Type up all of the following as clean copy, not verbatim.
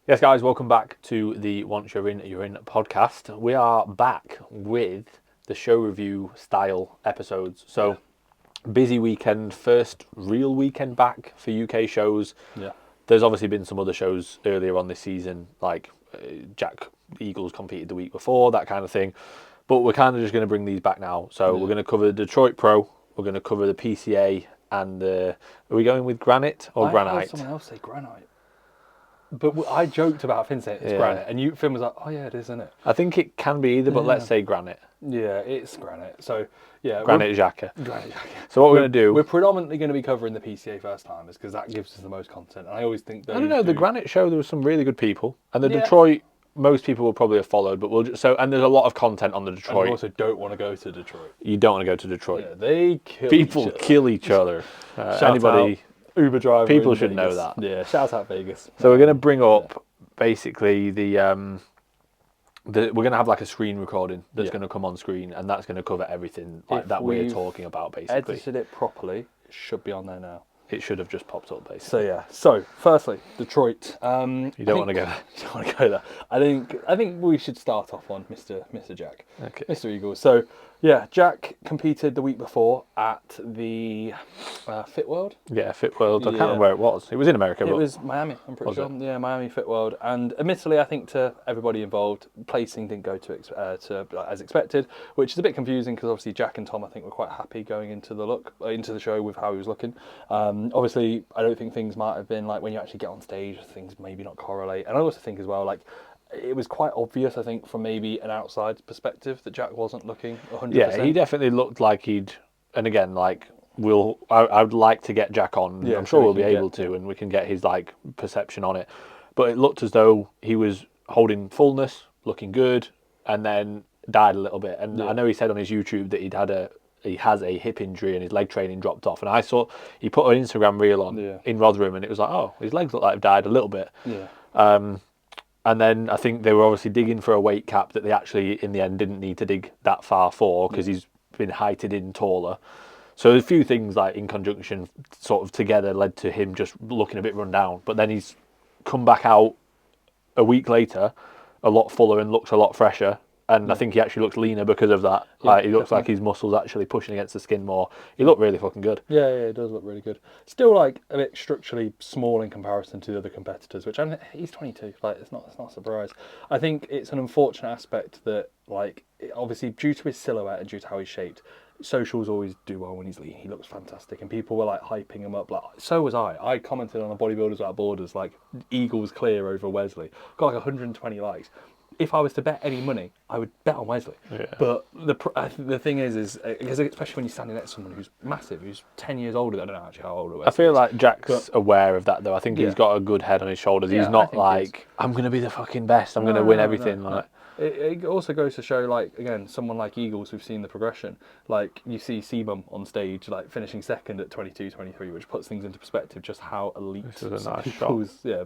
Yes, guys, welcome back to the Once You're In podcast. We are back with the show review style episodes. So, busy weekend, first real weekend back for UK shows. Yeah. There's obviously been some other shows earlier on this season, like Jack Eagles competed the week before, that kind of thing. But we're kind of just going to bring these back now. So, we're going to cover the Detroit Pro, we're going to cover the PCA, and are we going with Granite or Granite? I heard someone else say Granite. But I joked about Finn saying it's Granite, and Finn was like, oh yeah, it is, isn't it? I think it can be either, but let's say Granite. Yeah, it's Granite. So, yeah. Granite Xhaka. Granite Xhaka. So what we're going to do... We're predominantly going to be covering the PCA first timers, because that gives us the most content. And I always think that... I don't know, the Granite show, there was some really good people. And the Detroit, most people will probably have followed, but we'll just... And there's a lot of content on the Detroit. And you also don't want to go to Detroit. You don't want to go to Detroit. Yeah, they kill People kill each other. Anybody... Uber driver. People should know that. Yeah, shout out Vegas. So we're going to bring up... Basically, we're going to have like a screen recording that's going to come on screen, and that's going to cover everything like that we're talking about, basically. Edited it properly, it should be on there now. It should have just popped up, basically. So yeah. So firstly, Detroit. You don't want to go there. You don't want to go there. I think we should start off on Mr. Jack. Okay. Mr. Eagles. So yeah, Jack competed the week before at the Fit World. Yeah, Fit World. I can't remember where it was. It was in America. It was Miami, I'm pretty sure. Yeah, Miami Fit World. And admittedly, I think to everybody involved, placing didn't go to as expected, which is a bit confusing because obviously Jack and Tom, I think, were quite happy going into the show with how he was looking. Obviously, I don't think things might have been like when you actually get on stage, things maybe not correlate. And I also think as well, like, it was quite obvious, I think, from maybe an outside perspective that Jack wasn't looking 100%. Yeah, he definitely looked like he'd... And again, like, I would like to get Jack on. Yeah, I'm sure we'll be able to, and we can get his, like, perception on it. But it looked as though he was holding fullness, looking good, and then died a little bit. And I know he said on his YouTube that he has a hip injury and his leg training dropped off. And I saw he put an Instagram reel on in Rotherham, and it was like, oh, his legs look like they've died a little bit. Yeah. And then I think they were obviously digging for a weight cap that they actually, in the end, didn't need to dig that far for because he's been heighted in taller. So a few things like in conjunction sort of together led to him just looking a bit run down. But then he's come back out a week later, a lot fuller and looks a lot fresher. And I think he actually looks leaner because of that. Yeah, like he looks like his muscles actually pushing against the skin more. He looked really fucking good. Yeah, it does look really good. Still, like, a bit structurally small in comparison to the other competitors, which he's 22. Like, it's not a surprise. I think it's an unfortunate aspect that, like, obviously due to his silhouette and due to how he's shaped, socials always do well when he's lean. He looks fantastic, and people were like hyping him up. Like, so was I. I commented on the Bodybuilders Without Borders, like, Eagles clear over Wesley. Got like 120 likes. If I was to bet any money, I would bet on Wesley. Yeah. But the thing is especially when you're standing next to someone who's massive, who's 10 years older. I don't know actually how old Wesley is. I feel like Jack's aware of that, though. I think he's got a good head on his shoulders. He's not like, I'm going to be the fucking best. I'm going to win everything. No. It also goes to show, like, again, someone like Eagles, we've seen the progression. Like, you see Seabum on stage, like, finishing second at 22, 23, which puts things into perspective, just how elite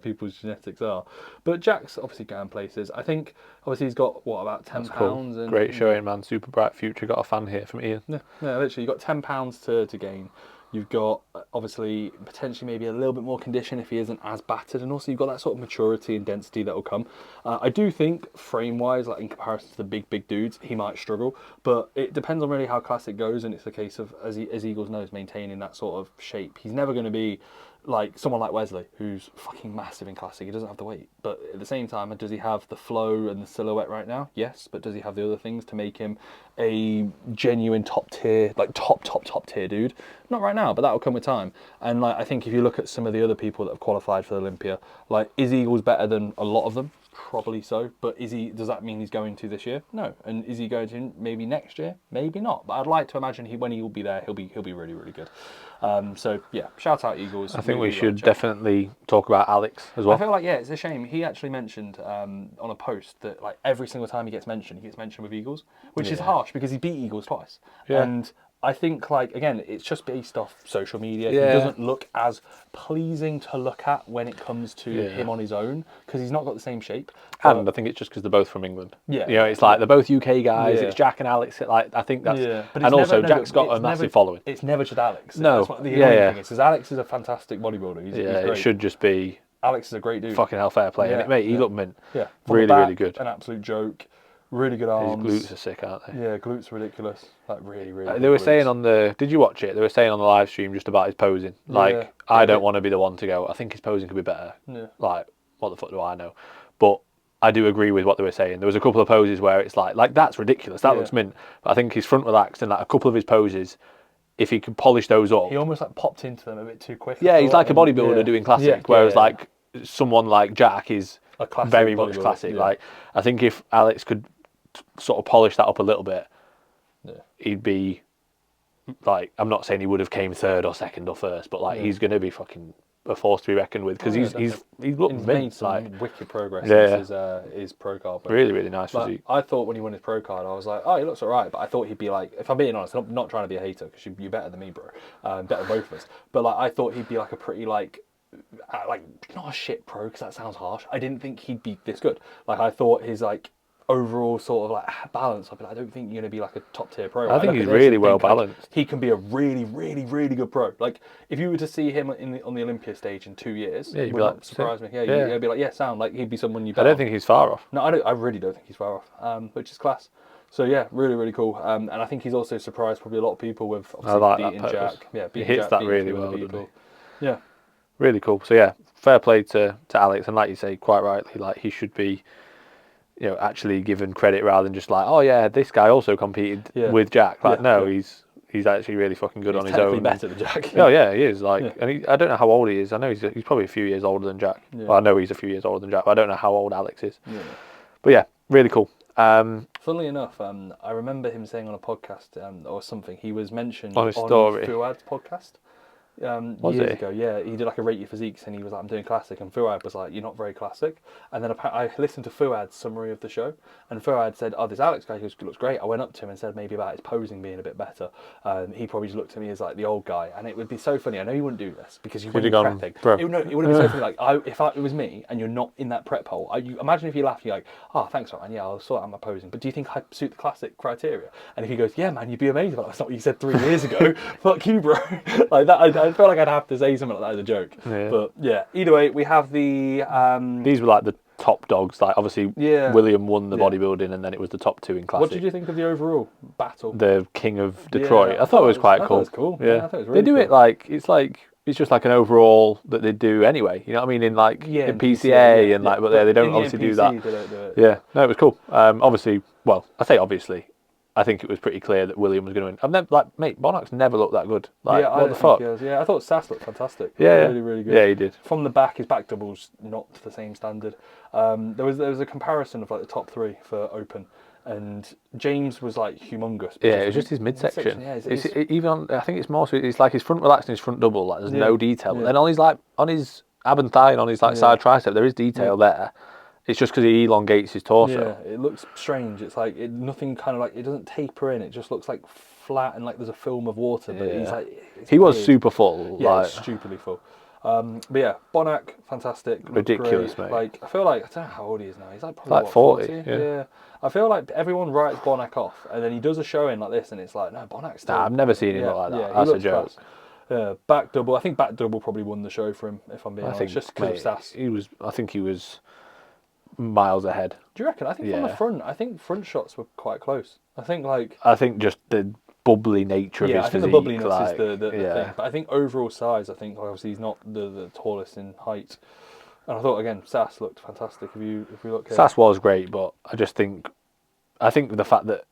people's genetics are. But Jack's obviously going places. I think, obviously, he's got, about 10 pounds? Cool. Great showing, man. Super bright future. Got a fan here from Ian. Yeah, literally. You've got 10 pounds to gain. You've got, obviously, potentially maybe a little bit more condition if he isn't as battered. And also you've got that sort of maturity and density that will come. I do think, frame-wise, like in comparison to the big dudes, he might struggle. But it depends on really how classic goes. And it's a case of, as Eagles knows, maintaining that sort of shape. He's never going to be like someone like Wesley, who's fucking massive in classic. He doesn't have the weight. But at the same time, does he have the flow and the silhouette right now? Yes. But does he have the other things to make him a genuine top tier, like top tier dude? Not right now, but that will come with time. And like, I think if you look at some of the other people that have qualified for the Olympia, like, is Eagles better than a lot of them? Probably so. But does that mean he's going to this year? No. And is he going to maybe next year? Maybe not. But I'd like to imagine when he will be there, he'll be really, really good. So yeah, shout out Eagles. I think we should definitely talk about Alex as well. I feel like, yeah, it's a shame. He actually mentioned on a post that, like, every single time he gets mentioned with Eagles, which is harsh because he beat Eagles twice. Yeah. And I think, like, again, it's just based off social media. Yeah. He doesn't look as pleasing to look at when it comes to him on his own because he's not got the same shape. And I think it's just because they're both from England. Yeah. You know, it's like they're both UK guys. Yeah. It's Jack and Alex. Like, I think that's... Yeah. But and also, Jack's got a massive following. It's never just Alex. No. That's what the annoying thing is. Alex is a fantastic bodybuilder. He's great. It should just be Alex is a great dude. fucking hell, fair play. Yeah, And mate, he looked mint. Yeah, really, back, really good. An absolute joke. Really good arms. His glutes are sick, aren't they? Yeah, glutes are ridiculous. Like really, really. They were glutes. saying on the. Did you watch it? They were saying on the live stream just about his posing. Like, I don't want to be the one to go, I think his posing could be better. Yeah. Like, what the fuck do I know? But I do agree with what they were saying. There was a couple of poses where it's like that's ridiculous. That looks mint. But I think he's front relaxed and like a couple of his poses, if he could polish those up. He almost like popped into them a bit too quick. Yeah, he's like a bodybuilder doing classic, whereas like someone like Jack is very much classic. Yeah. Like, I think if Alex could sort of polish that up a little bit, he'd be like, I'm not saying he would have came third or second or first, but like he's going to be fucking a force to be reckoned with because he's looked made some like wicked progress since his pro card. Really, really nice physique. I thought when he won his pro card, I was like, oh, he looks alright, but I thought he'd be like, if I'm being honest, I'm not trying to be a hater because you're better than me, bro, better than both of us. But like, I thought he'd be like a pretty like not a shit pro because that sounds harsh. I didn't think he'd be this good. Like, I thought his like overall sort of like balance. I don't think you're going to be like a top tier pro. I think he's really well balanced. Like, he can be a really, really, really good pro. Like, if you were to see him on the Olympia stage in 2 years, you'd would not surprise me. You'd be like, sound like he'd be someone you. I don't think he's far off. No, I really don't think he's far off. Which is class. So yeah, really, really cool. And I think he's also surprised probably a lot of people with obviously beating Jack. Yeah, he hits that really well, doesn't he? Yeah. Really cool. So yeah, fair play to Alex, and like you say, quite rightly, like he should be, actually given credit rather than just like, oh yeah, this guy also competed with Jack. Like, he's actually really fucking good on his own. He's better than Jack. Oh yeah, he is. Like, and I don't know how old he is. I know he's probably a few years older than Jack. Yeah. Well, I know he's a few years older than Jack, but I don't know how old Alex is. Yeah. But yeah, really cool. Funnily enough, I remember him saying on a podcast or something, he was mentioned on Fuad's podcast. Years ago, he did like a Rate Your Physiques and he was like, I'm doing classic, and Fuad was like, you're not very classic. And then I listened to Fuad's summary of the show, and Fuad said, oh, this Alex guy looks great. I went up to him and said maybe about his posing being a bit better. He probably just looked at me as like the old guy, and it would be so funny. I know you wouldn't do this because you wouldn't be prepping. It would be so funny. Like, if it was me and you're not in that prep hole, imagine if you laughed, you're like, oh, thanks, man. Yeah, I'll sort out my posing. But do you think I suit the classic criteria? And if he goes, yeah, man, you'd be amazing. But that's not what you said 3 years ago. Fuck you, bro. Like that. I feel like I'd have to say something like that as a joke. Yeah. But yeah, either way, we have the. These were like the top dogs. Like, obviously, William won the bodybuilding, and then it was the top two in classic. What did you think of the overall battle? The King of Detroit. I thought it was quite cool. It was cool. Yeah, I thought it was really they do it like it's just like an overall that they do anyway. You know what I mean? In like in PCA and like, but they don't obviously do that. They don't do it. Yeah, no, it was cool. Obviously, well, I say obviously. I think it was pretty clear that William was going to win. I've never, mate, Bonnock's never looked that good. Like, what the fuck? I thought Sass looked fantastic. Yeah, really, really good. Yeah, he did. From the back, his back double's not to the same standard. There was a comparison of like the top three for open, and James was like humongous. Yeah, it was just his midsection. I think it's more so it's like his front relaxed and his front double. Like, there's no detail. But then on his ab and thigh and on his like side tricep, there is detail there. It's just because he elongates his torso. Yeah, it looks strange. It's like nothing kind of like, it doesn't taper in. It just looks like flat and like there's a film of water. But he's like, he was super full. Yeah, like, stupidly full. But yeah, Bonnack, fantastic. Ridiculous, mate. Like, I feel like, I don't know how old he is now. He's like probably like 40. Yeah. I feel like everyone writes Bonnack off, and then he does a showing like this, and it's like, no, Bonnack's still. Nah, I've never seen him look like that. Yeah, that's a joke. Yeah, back double. I think back double probably won the show for him, if I'm being honest. Just because of Sass. I think he was miles ahead. Do you reckon? I think from the front, I think front shots were quite close. I think just the bubbly nature of his physique. I think the bubbliness is the thing. But I think overall size, I think obviously he's not the tallest in height. And I thought again, Sass looked fantastic. If we look here. Sass was great, but I think the fact that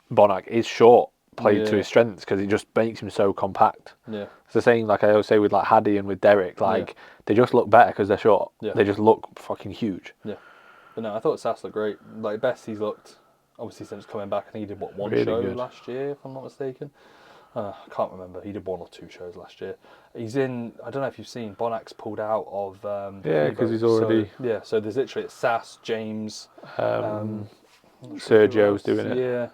Bonnack is short played to his strengths because it just makes him so compact. Yeah. It's the same like I always say with like Haddy and with Derek. They just look better because they're short. Yeah. They just look fucking huge. Yeah. But no, I thought Sass looked great. Like, best he's looked, obviously, since coming back. I think he did, one really show good. last year, if I'm not mistaken. I can't remember. He did 1 or 2 shows last year. He's in, I don't know if you've seen, Bonnack's pulled out of... because he's already... So there's literally, it's Sass, James... Sergio's doing it. Yeah.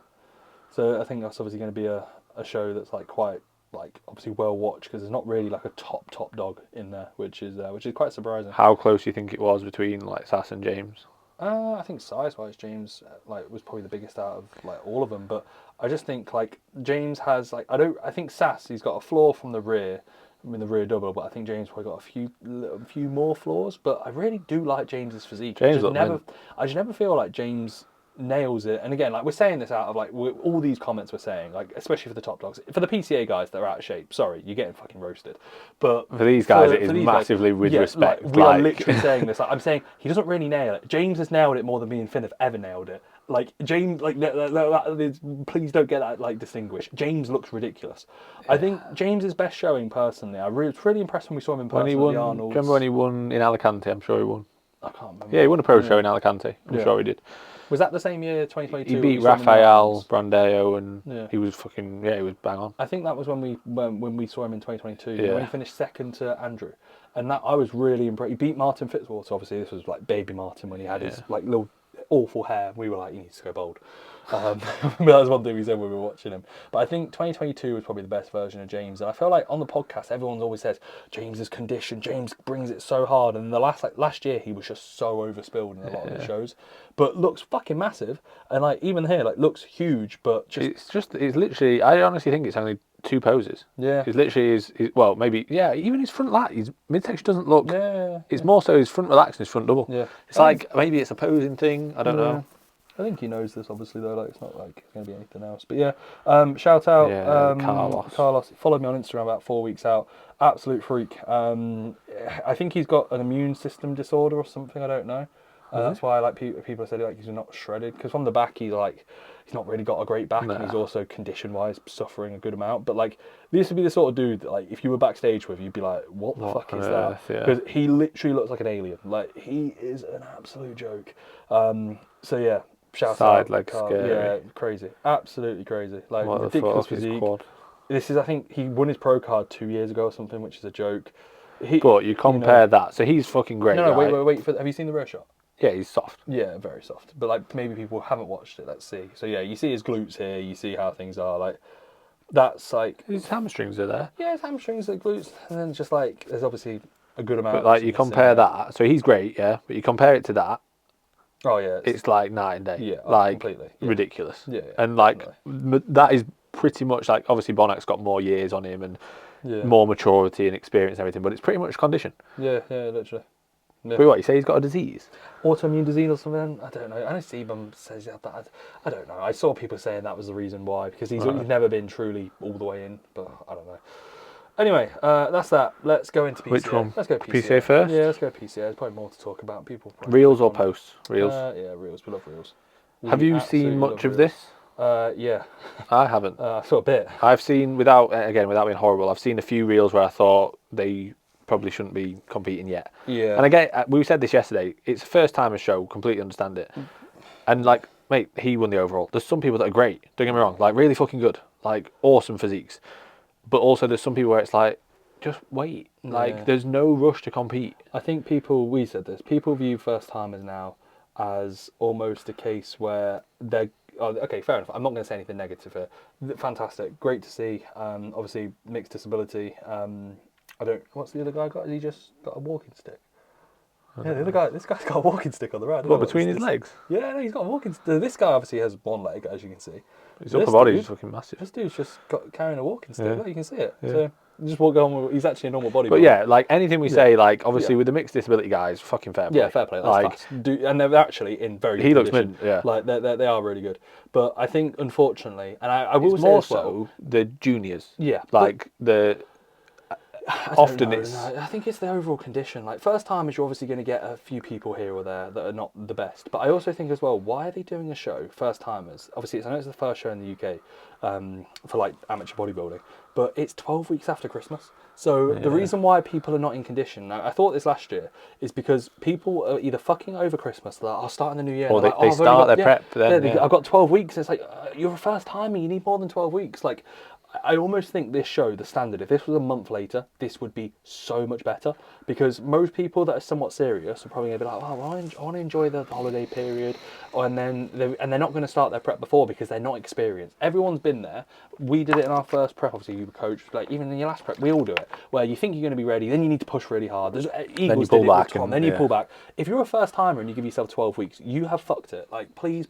So I think that's obviously going to be a show that's like quite... like obviously well watched because there's not really like a top dog in there, which is quite surprising. How close do you think it was between like Sass and James? I think size-wise, James was probably the biggest out of like all of them. But I just think like James has like I think Sass, he's got a flaw from the rear, in the rear double, but I think James probably got a few more flaws. But I really do like James's physique. James I just never feel like James nails it. And again, like we're saying this out of like all these comments we're saying, like especially for the top dogs, for the PCA guys that are out of shape. Sorry, you're getting fucking roasted. But for these guys, it is massively with respect. We are literally saying this. Like, I'm saying he doesn't really nail it. James has nailed it more than me and Finn have ever nailed it. Like James, like please don't get that like distinguished. James looks ridiculous. Yeah. I think James's best showing personally. I was really impressed when we saw him in person. When he won, at the Arnold's. Remember when he won in Alicante? I'm sure he won. I can't remember. Yeah, he won a pro show in Alicante. I'm sure he did. Was that the same year, 2022? He beat Rafael Brandeo, and he was fucking he was bang on. I think that was when we saw him in 2022. When he finished second to Andrew, and that I was really impressed. He beat Martin Fitzwater. Obviously, this was like baby Martin when he had his like little awful hair. We were like, he needs to go bald. But that was one thing we said when we were watching him. But I think 2022 was probably the best version of James. And I feel like on the podcast, everyone's always says James's condition. James brings it so hard. And the last year, he was just so overspilled in a lot of the shows. But looks fucking massive. And like even here, like looks huge. But it's literally. I honestly think it's only 2 poses. Yeah. It's literally his well, maybe even his front lat. His midsection doesn't look. Yeah. It's more so his front relax and his front double. Yeah. It's like maybe it's a posing thing. I don't know. I think he knows this, obviously, though. Like, it's not like it's going to be anything else. But yeah, shout out Carlos. Followed me on Instagram about 4 weeks out. Absolute freak. I think he's got an immune system disorder or something. I don't know. That's why like people said like he's not shredded, because from the back he's not really got a great back, and he's also condition-wise suffering a good amount. But like this would be the sort of dude that like if you were backstage with, you'd be like, what the fuck is that? Because he literally looks like an alien. Like he is an absolute joke. So yeah. Shout out, like scary. Yeah, crazy, absolutely crazy. Like ridiculous physique. This is, I think, he won his pro card 2 years ago or something, which is a joke. But you compare that, so he's fucking great. No, wait. Have you seen the rear shot? Yeah, he's soft. Yeah, very soft. But like maybe people haven't watched it. Let's see. So yeah, you see his glutes here. You see how things are. Like that's like his hamstrings are there. Yeah, his hamstrings, the glutes, and then just like there's obviously a good amount. But like you compare that, so he's great, yeah. But you compare it to that. Oh yeah, it's like night and day. Yeah, like completely ridiculous. Yeah, and like that is pretty much like obviously Bonak's got more years on him and more maturity and experience and everything, but it's pretty much condition. Yeah, literally. Yeah. But what you say he's got a disease? Autoimmune disease or something? I don't know. I know Sebum says that. I don't know. I saw people saying that was the reason why, because he's never been truly all the way in, but I don't know. Anyway, that's that. Let's go into PCA. Which one? Let's go PCA first? Yeah, let's go PCA. There's probably more to talk about. Reels or posts? Reels? Yeah, reels. We love reels. Have you seen much of this? Yeah. I haven't. I saw a bit. I've seen, without being horrible, I've seen a few reels where I thought they probably shouldn't be competing yet. Yeah. And again, we said this yesterday, it's a first time a show, completely understand it. And like, mate, he won the overall. There's some people that are great, don't get me wrong, like really fucking good, like awesome physiques. But also there's some people where it's like, just wait. Like, there's no rush to compete. I think we said this, people view first timers now as almost a case where they're, okay, fair enough. I'm not going to say anything negative here. Fantastic. Great to see. Obviously, mixed disability. What's the other guy got? Has he just got a walking stick? Yeah, the other guy, this guy's got a walking stick on the right. What, between his legs? Yeah, no, he's got a walking stick. This guy obviously has one leg, as you can see. His upper body is fucking massive. This dude's just carrying a walking stick. Look, you can see it. Yeah. So just walk on. He's actually a normal bodybuilder. But yeah, like anything we say, like obviously with the mixed disability guys, fucking fair play. Yeah, fair play. That's fast. And they're actually in very good looks condition. mint, yeah. Like they are really good. But I think unfortunately, and I will it's say more as well, so the juniors. Yeah. Like often it's. I think it's the overall condition. Like first timers, you're obviously going to get a few people here or there that are not the best. But I also think as well, why are they doing a show first timers? Obviously, I know it's the first show in the UK for like amateur bodybuilding, but it's 12 weeks after Christmas. So the reason why people are not in condition, now, I thought this last year, is because people are either fucking over Christmas, like, I'll start in the new year. Or they start their prep then. I've got 12 weeks. It's like, you're a first timer, you need more than 12 weeks. Like, I almost think this show, the standard, if this was a month later, this would be so much better, because most people that are somewhat serious are probably going to be like, oh, well, I want to enjoy the holiday period, and they're not going to start their prep before because they're not experienced. Everyone's been there. We did it in our first prep, obviously you were coached, like even in your last prep, we all do it, where you think you're going to be ready, then you need to push really hard. Eagles did it with Tom, then you pull back. If you're a first timer and you give yourself 12 weeks, you have fucked it. Like, please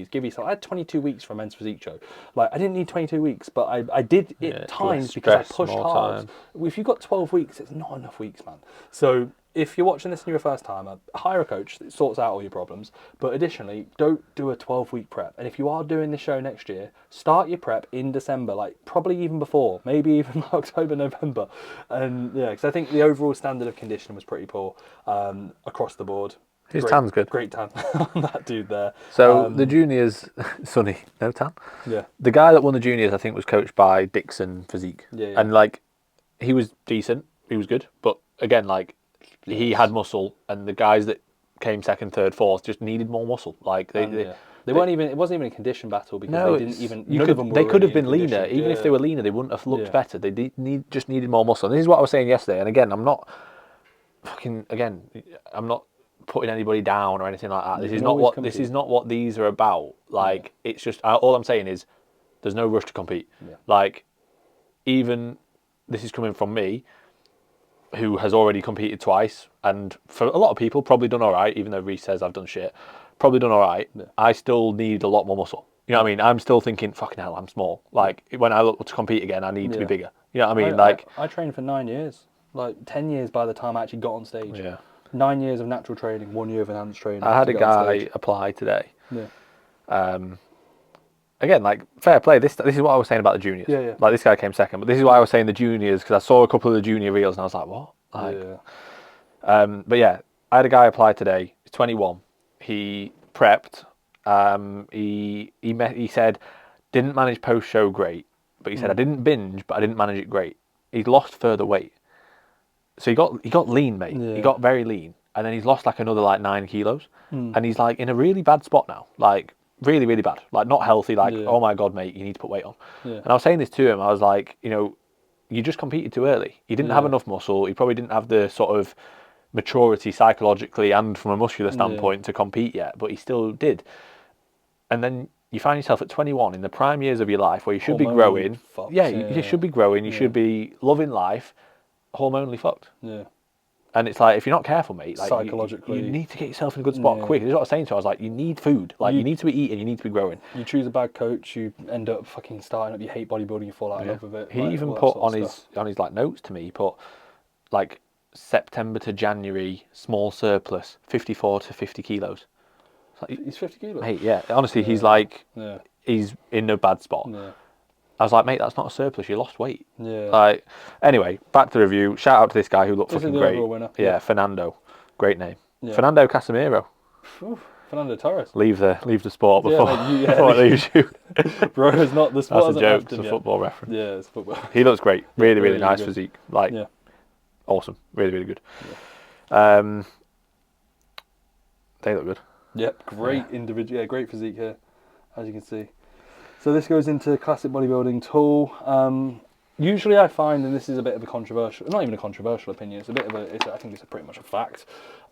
give yourself, I had 22 weeks for a men's physique show. Like, I didn't need 22 weeks, but I did Yeah, it it's times less because I stress, pushed more hard. time. If you've got 12 weeks, it's not enough weeks, man. So if you're watching this and you're a first timer, hire a coach that sorts out all your problems. But additionally, don't do a 12-week prep. And if you are doing the show next year, start your prep in December, like probably even before, maybe even October, November. And yeah, because I think the overall standard of conditioning was pretty poor across the board. His tan's good. Great tan on that dude there. So the juniors, Sonny, no tan. Yeah. The guy that won the juniors, I think, was coached by Dixon Physique. Yeah. And like, he was decent. He was good. But again, like, he Yes. had muscle, and the guys that came second, third, fourth just needed more muscle. Like they weren't even. It wasn't even a condition battle because no, they didn't even. You None could, of them were they could really have been in leaner. condition. Even if they were leaner, they wouldn't have looked better. They just needed more muscle. And this is what I was saying yesterday. And again, I'm not putting anybody down or anything like that. This is not what these are about. Like it's just all I'm saying is there's no rush to compete. Yeah. Like even this is coming from me, who has already competed twice, and for a lot of people probably done all right. Even though Reece says I've done shit, probably done all right. Yeah. I still need a lot more muscle. You know what I mean? I'm still thinking, fucking hell, I'm small. Like when I look to compete again, I need to be bigger. You know what I mean? I trained for 9 years, like 10 years by the time I actually got on stage. Yeah. 9 years of natural training, 1 year of enhanced training. I had a guy apply today. Yeah. Again, like fair play. This is what I was saying about the juniors. Yeah. Like this guy came second, but this is why I was saying the juniors because I saw a couple of the junior reels and I was like, what? Like, but yeah, I had a guy apply today. He's 21. He prepped. He said didn't manage post show great, but he said I didn't binge, but I didn't manage it great. He's lost further weight, so he got lean, mate. Yeah. He got very lean, and then he's lost like another like 9 kilos, and he's like in a really bad spot now, like really really bad, like not healthy. Like oh my god, mate, you need to put weight on. Yeah. And I was saying this to him. I was like, you just competed too early. You didn't have enough muscle. You probably didn't have the sort of maturity psychologically and from a muscular standpoint to compete yet, but he still did. And then you find yourself at 21 in the prime years of your life where you should be growing. You should be growing. You should be loving life. Hormonally fucked. Yeah. And it's like, if you're not careful, mate, like psychologically, you need to get yourself in a good spot quick. This is what I was saying to him. I was like, you need food. Like, you need to be eating. You need to be growing. You choose a bad coach, you end up fucking starting up. You hate bodybuilding. You fall out of love with it. He even put on his like notes to me. He put like September to January small surplus 54 to 50 kilos. Like, he's 50 kilos. Mate, yeah. Honestly, he's like he's in a bad spot. Yeah. I was like, mate, that's not a surplus. You lost weight. Yeah. Like, anyway, back to the review. Shout out to this guy who looked fucking great. Winner. Yeah, Fernando, great name. Yeah. Fernando Casemiro. Oof, Fernando Torres. Leave the sport before before I leave you. Bro, it's not the sport. That's a joke. It's a football reference. Yeah, it's football. He looks great. Really, really nice physique. Like, awesome. Really, really good. Yeah. They look good. Yep, great individual. Yeah, great physique here, as you can see. So this goes into classic bodybuilding tool. Usually I find, and this is a bit of a controversial, not even a controversial opinion, it's a bit of I think it's pretty much a fact.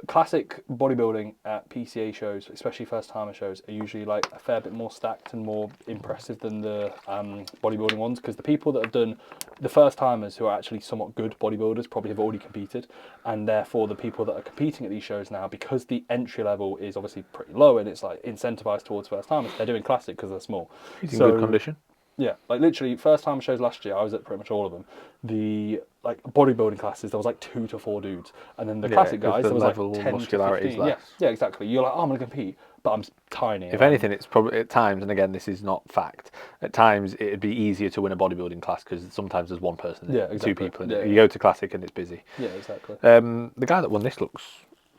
Classic bodybuilding at PCA shows, especially first timer shows, are usually like a fair bit more stacked and more impressive than the bodybuilding ones, because the people that have done, the first timers who are actually somewhat good bodybuilders probably have already competed, and therefore the people that are competing at these shows now, because the entry level is obviously pretty low and it's like incentivized towards first timers, they're doing classic because they're small. He's in good condition. Yeah, like literally first time shows last year, I was at pretty much all of them. The like bodybuilding classes, there was like 2 to 4 dudes, and then the classic guys, there was like 10 to 15. Yeah, exactly. You're like, oh, I'm gonna compete, but I'm tiny. If anything, it's probably at times, and again, this is not fact. At times, it'd be easier to win a bodybuilding class because sometimes there's one person, exactly. 2 people. You go to classic and it's busy. Yeah, exactly. The guy that won this looks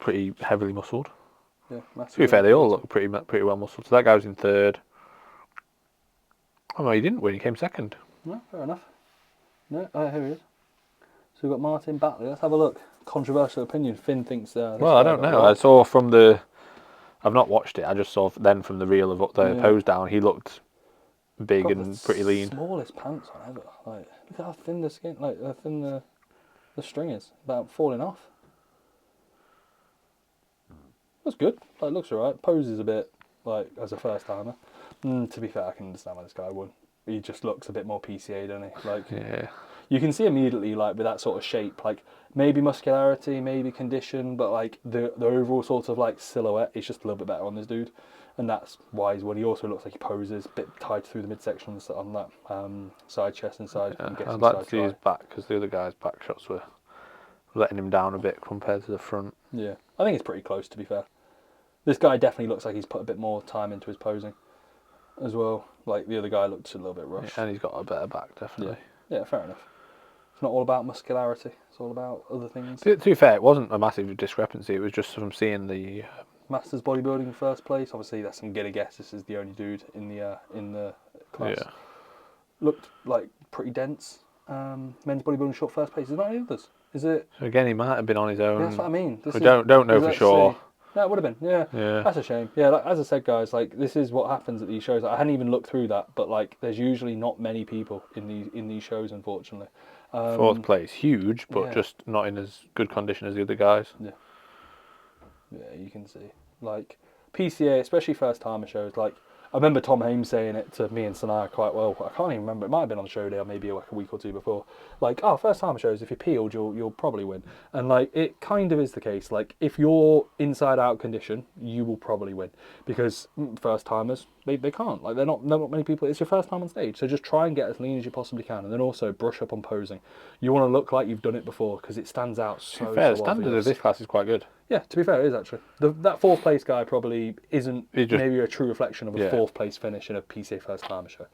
pretty heavily muscled. Yeah, massive. To be fair, they all look pretty well muscled. So that guy was in 3rd. Oh no, he didn't win. He came 2nd. No, fair enough. No, here he is. So we've got Martin Batley. Let's have a look. Controversial opinion. Finn thinks. Well, I don't know. I saw from the. I've not watched it. I just saw then from the reel of the pose down. He looked big and pretty lean. Smallest pants on ever. Like, look at how thin the skin. Like how thin the string is. About falling off. That's good. Like, looks alright. Pose is a bit like as a first timer. To be fair, I can understand why this guy won. He just looks a bit more PCA, doesn't he? Like, you can see immediately, like, with that sort of shape, like, maybe muscularity, maybe condition, but, like, the overall sort of, like, silhouette is just a little bit better on this dude. And that's why he also looks like he poses a bit tight through the midsection on that side chest and side. Yeah, I'd like to see his back, because the other guy's back shots were letting him down a bit compared to the front. Yeah, I think it's pretty close, to be fair. This guy definitely looks like he's put a bit more time into his posing as well. Like, the other guy looks a little bit rushed. Yeah, and he's got a better back, definitely. Yeah, fair enough. It's not all about muscularity. It's all about other things. To be fair, it wasn't a massive discrepancy. It was just from seeing the Masters bodybuilding in first place. Obviously, that's some gonna guess. This is the only dude in the class. Yeah. Looked like pretty dense. Men's bodybuilding shot first place. Is there any others? Is it? So again, he might have been on his own. Yeah, that's what I mean. We don't know for sure. No, it would have been. Yeah. That's a shame. Yeah, like, as I said, guys, like, this is what happens at these shows. Like, I hadn't even looked through that, but, like, there's usually not many people in these shows, unfortunately. Fourth place, huge, but just not in as good condition as the other guys. Yeah. Yeah, you can see. Like, PCA, especially first timer shows, like, I remember Tom Hames saying it to me and Sanaya quite well. I can't even remember. It might have been on show day or maybe like a week or two before. Like, first time shows, if you're peeled, you'll probably win. And, like, it kind of is the case. Like, if you're inside out condition, you will probably win, because first timers, they can't. Like, they're not many people. It's your first time on stage, so just try and get as lean as you possibly can, and then also brush up on posing. You want to look like you've done it before, because it stands out so. Fair, the standard of this class is quite good. Yeah, to be fair, it is actually. That fourth place guy probably isn't maybe a true reflection of a fourth place finish in a PCA first timer show,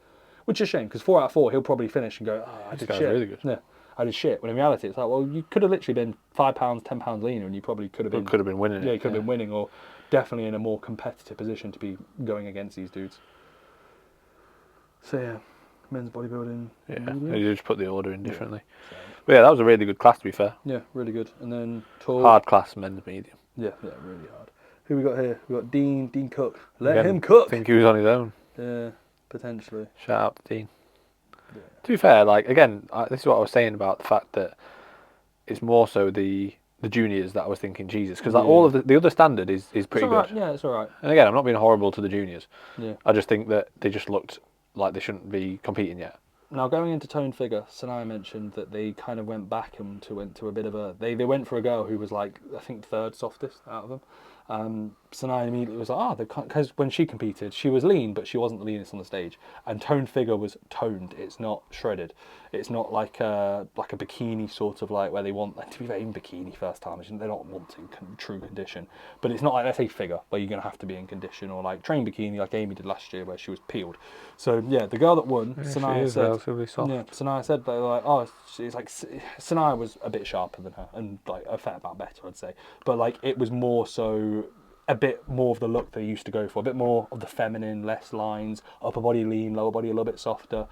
which is a shame, because 4 out of 4 he'll probably finish and go, I did shit. Really good. Yeah, I did shit. When in reality, it's like, well, you could have literally been £5, £10 leaner, and you probably could have been winning. Yeah, you could have been winning, or definitely in a more competitive position to be going against these dudes. So yeah, men's bodybuilding. Yeah, you just put the order in differently. Yeah. But yeah, that was a really good class, to be fair. Yeah, really good. And then tall. Hard class, men's medium. Yeah, really hard. Who we got here? We got Dean Cook. Let him cook. I think he was on his own. Yeah, potentially. Shout out to Dean. Yeah. To be fair, like, again, this is what I was saying about the fact that it's more so the juniors that I was thinking, Jesus, because like, all of the other standard is pretty good. Yeah, it's all right. And again, I'm not being horrible to the juniors. Yeah. I just think that they just looked like they shouldn't be competing yet. Now, going into toned figure, Sanaya mentioned that they kind of went back and went to a bit of a... They went for a girl who was, like, I think third softest out of them. Sanaya immediately was like, because when she competed, she was lean, but she wasn't the leanest on the stage. And toned figure was toned. It's not shredded. It's not like a bikini sort of, like, where they want... To be fair, even bikini first timers, they're not wanting true condition. But it's not like, let's say, figure, where you're going to have to be in condition, or like train bikini like Amy did last year, where she was peeled. So, yeah, the girl that won, Sanaya said... relatively soft. Yeah, Sanaya said, they were like, she's like... Sanaya was a bit sharper than her, and, like, a fair amount better, I'd say. But, like, it was more so... a bit more of the look they used to go for, a bit more of the feminine, less lines, upper body lean, lower body a little bit softer,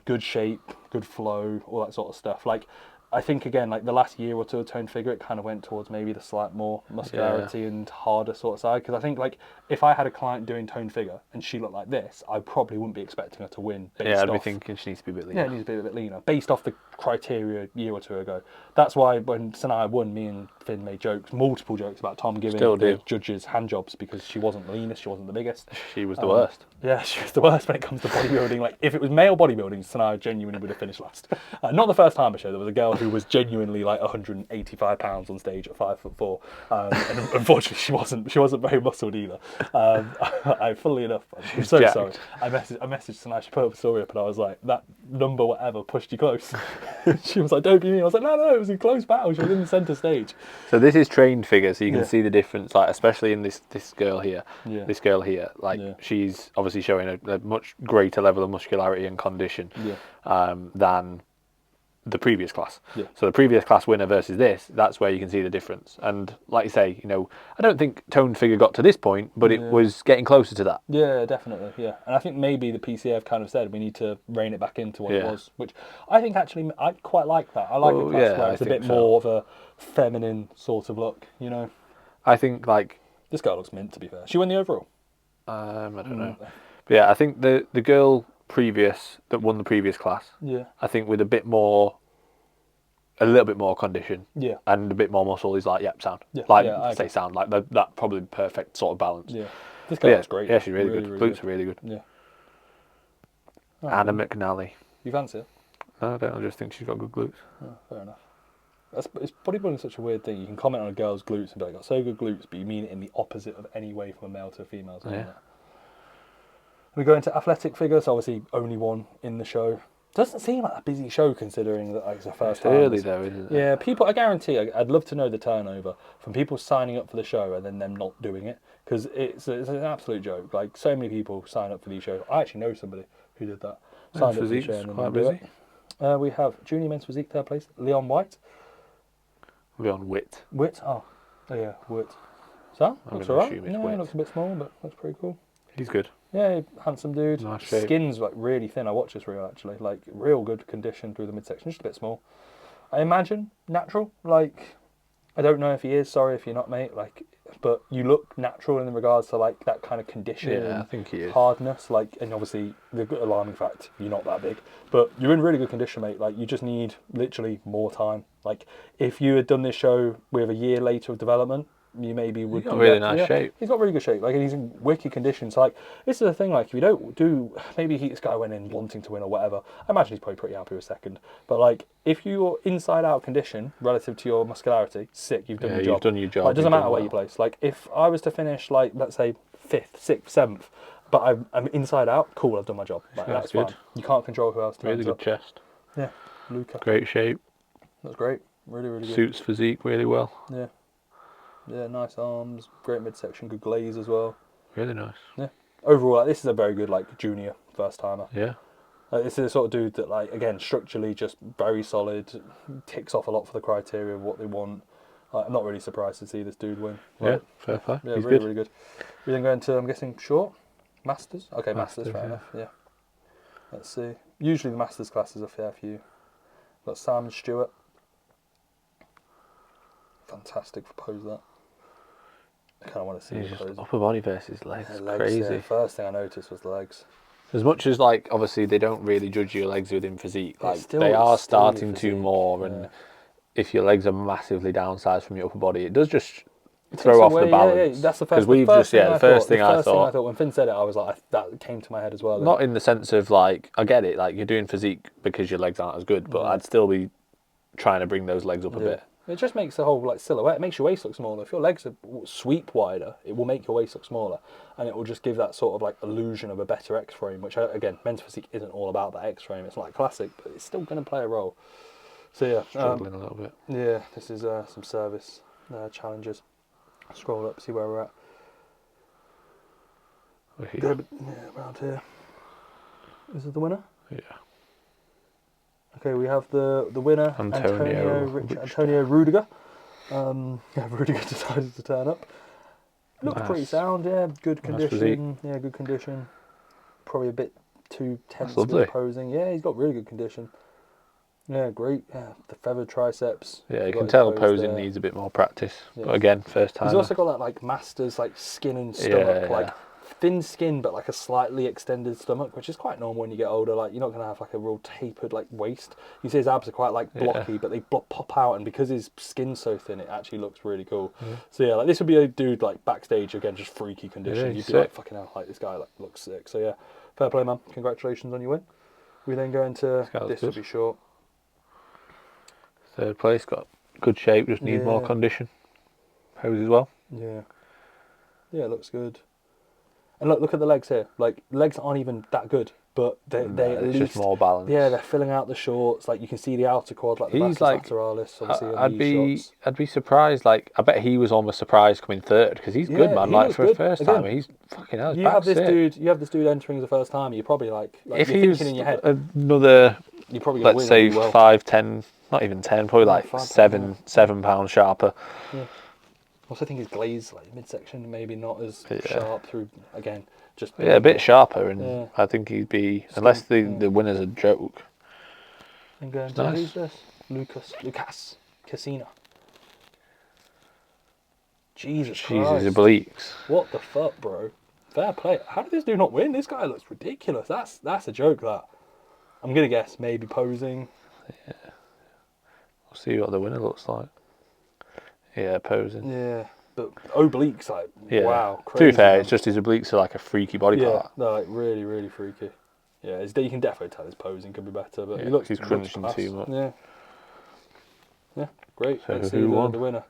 good shape, good flow, all that sort of stuff. Like, I think, again, like the last year or two of toned figure, it kind of went towards maybe the slight more muscularity and harder sort of side. Because I think, like, if I had a client doing toned figure and she looked like this, I probably wouldn't be expecting her to win. I'd be thinking she needs to be a bit leaner. Yeah, it needs to be a bit leaner, based off the criteria a year or two ago. That's why when Sanaya won, me and Finn made multiple jokes about Tom giving the judges hand jobs because she wasn't the leanest, she wasn't the biggest. She was the worst. Yeah, she was the worst when it comes to bodybuilding. Like, if it was male bodybuilding, Sanaya genuinely would have finished last. Not the first time I showed, there was a girl who was genuinely like 185 pounds on stage at 5'4", and unfortunately she wasn't very muscled either. Funnily enough, I'm so sorry. I messaged Sanaya, she put up a story up, and I was like, that number whatever pushed you close. She was like, don't be mean. I was like, no, it was a close battle. She was in the centre stage. So this is trained figure, so you can see the difference, like especially in this girl here. Yeah. This girl here, like she's obviously showing a much greater level of muscularity and condition than the previous class. Yeah. So the previous class winner versus this, that's where you can see the difference. And like you say, I don't think toned figure got to this point, but it was getting closer to that. Yeah, definitely. Yeah. And I think maybe the PCA have kind of said we need to rein it back into what it was, which I think actually I quite like that. I like a class where it's a bit more of a feminine sort of look, I think like this girl looks mint, to be fair. She won the overall. I don't know. But yeah, I think the girl that won the previous class. Yeah. I think with a little bit more condition. Yeah. And a bit more muscle is like, sound. Yeah. Like say sound, like that probably perfect sort of balance. Yeah. This girl looks great. Yeah, she's really good. Glutes are really good. Yeah. Anna McNally. You fancy her? I don't. I just think she's got good glutes. Oh, fair enough. It's bodybuilding such a weird thing. You can comment on a girl's glutes and be like, got so good glutes, but you mean it in the opposite of any way from a male to a female. Yeah. We go into athletic figures, obviously only one in the show. Doesn't seem like a busy show considering that like, it's the first time. Early though, isn't it? Yeah, people. I guarantee. I'd love to know the turnover from people signing up for the show and then them not doing it because it's an absolute joke. Like so many people sign up for these shows. I actually know somebody who did that. Signed up for the show and then quite didn't do busy. it. We have junior men's physique third place, Leon White. Leon Witt. Witt. Oh yeah, Witt. So looks gonna alright. assume it's Yeah, Witt. looks a bit small, but looks pretty cool. He's good. Yeah, handsome dude. Nice shape. Skin's like really thin. I watched this reel actually, like real good condition through the midsection, just a bit small. I imagine natural. Like, I don't know if he is. Sorry if you're not, mate. Like, but you look natural in regards to like that kind of condition. Yeah, I think he is. Hardness, like, and obviously the good alarming fact, you're not that big, but you're in really good condition, mate. Like, you just need literally more time. Like, if you had done this show with a year later of development, you maybe would. He's got really nice shape. He's got really good shape. Like, and he's in wicked condition. So, like, this is the thing. Like, if you don't do, maybe this guy went in wanting to win or whatever. I imagine he's probably pretty happy with second. But like, if you're inside out condition relative to your muscularity, sick. You've done your job. You've done your job. Like, it doesn't matter where you place. Like, if I was to finish like, let's say 5th, 6th, 7th, but I'm inside out, cool. I've done my job. Like, that's good. fine. You can't control who else turns Really good up. chest. Yeah, Luca. Great shape. That's great. Really, really good. Suits physique really well. Yeah. Yeah, nice arms, great midsection, good glaze as well. Really nice. Yeah. Overall, like, this is a very good like junior first timer. Yeah. This is the sort of dude that, like, again, structurally just very solid, ticks off a lot for the criteria of what they want. I'm not really surprised to see this dude win. Yeah, fair play. Yeah, He's really, good. really good. We then go into, I'm guessing, short masters. Okay, masters, fair yeah. enough. Yeah. Let's see. Usually the masters classes are fair few. Got Sam Stewart. Fantastic for pose that. I kind of want to see He's the just pose. upper body versus legs. Yeah, legs, Crazy. yeah. First thing I noticed was the legs. As much as like obviously they don't really judge your legs within physique, like It's still- they are it's still your starting to physique, more. And if your legs are massively downsized from your upper body, it does just It throw takes off away- the balance. Yeah, that's the because first. we've just the first thing I thought. When Finn said it, I was like, that came to my head as well. Not in the sense of like I get it, like you're doing physique because your legs aren't as good, but I'd still be trying to bring those legs up a bit. It just makes the whole like silhouette. It makes your waist look smaller. If your legs are sweep wider, it will make your waist look smaller, and it will just give that sort of like illusion of a better X frame. Which again, men's physique isn't all about that X frame. It's like classic, but it's still going to play a role. So yeah, Struggling a little bit. yeah. This is some service challenges. Scroll up, see where we're at. We're here. Yeah, around here. Is it the winner? Yeah. Okay, we have the winner, Antonio Rudiger. Yeah, Rudiger decided to turn up. Looks Nice. pretty sound, yeah. Good Nice condition. Yeah, good condition. Probably a bit too tense with lovely. the posing. Yeah, he's got really good condition. Yeah, great. Yeah, the feathered triceps. Yeah, you Got can his tell pose posing there. needs a bit more practice. Yeah. But again, first time. He's also got that like master's like skin and stomach, Yeah, like yeah. thin skin but like a slightly extended stomach, which is quite normal when you get older. Like you're not gonna have like a real tapered like waist. You see his abs are quite like blocky, but they pop out, and because his skin's so thin, it actually looks really cool. So yeah, like this would be a dude like backstage again, just freaky condition. Yeah, You'd he's be like, sick. fucking hell, like this guy like looks sick. So yeah, fair play, man. Congratulations on your win. We then go into guy looks this will good. be short. Third place, got good shape, just needs more Yeah. condition. Pose as well. Yeah. Yeah, it looks good. And look at the legs here. Like legs aren't even that good, but they at It's least just more balance. yeah, they're filling out the shorts. Like you can see the outer quad, like the He's vastus like- lateralis. Obviously, on I'd these shots. be surprised. Like I bet he was almost surprised coming third because he's good, Yeah, man. he Like looks for a good. first Again, timer, he's fucking hell. His You back's have this sick. dude. You have this dude entering as a first time. You're probably like If you're he was thinking in your head, another, you're probably gonna let's win say really well. 5, 10, not even 10, probably like 5, 7 pounds sharper. Yeah. Also, I think his glaze, like midsection, maybe not as Yeah. sharp through again. Just Yeah, a bit sharper, and Yeah. I think he'd be unless the winner's a joke. And going It's to nice. who's this? Lucas Casino. Jesus Jesus, Christ! obliques. What the fuck, bro? Fair play. How did this dude not win? This guy looks ridiculous. That's a joke. That I'm gonna guess maybe posing. We'll see what the winner looks like. Yeah, posing. Yeah, but obliques like Yeah. wow. To Crazy, be fair, man. it's just his obliques are like a freaky body yeah, part. they're like really really freaky. Yeah, you can definitely tell his posing could be better, but Yeah, he looks he's crunching class. too much. Yeah. Yeah, great. So Let's see who won? the winner.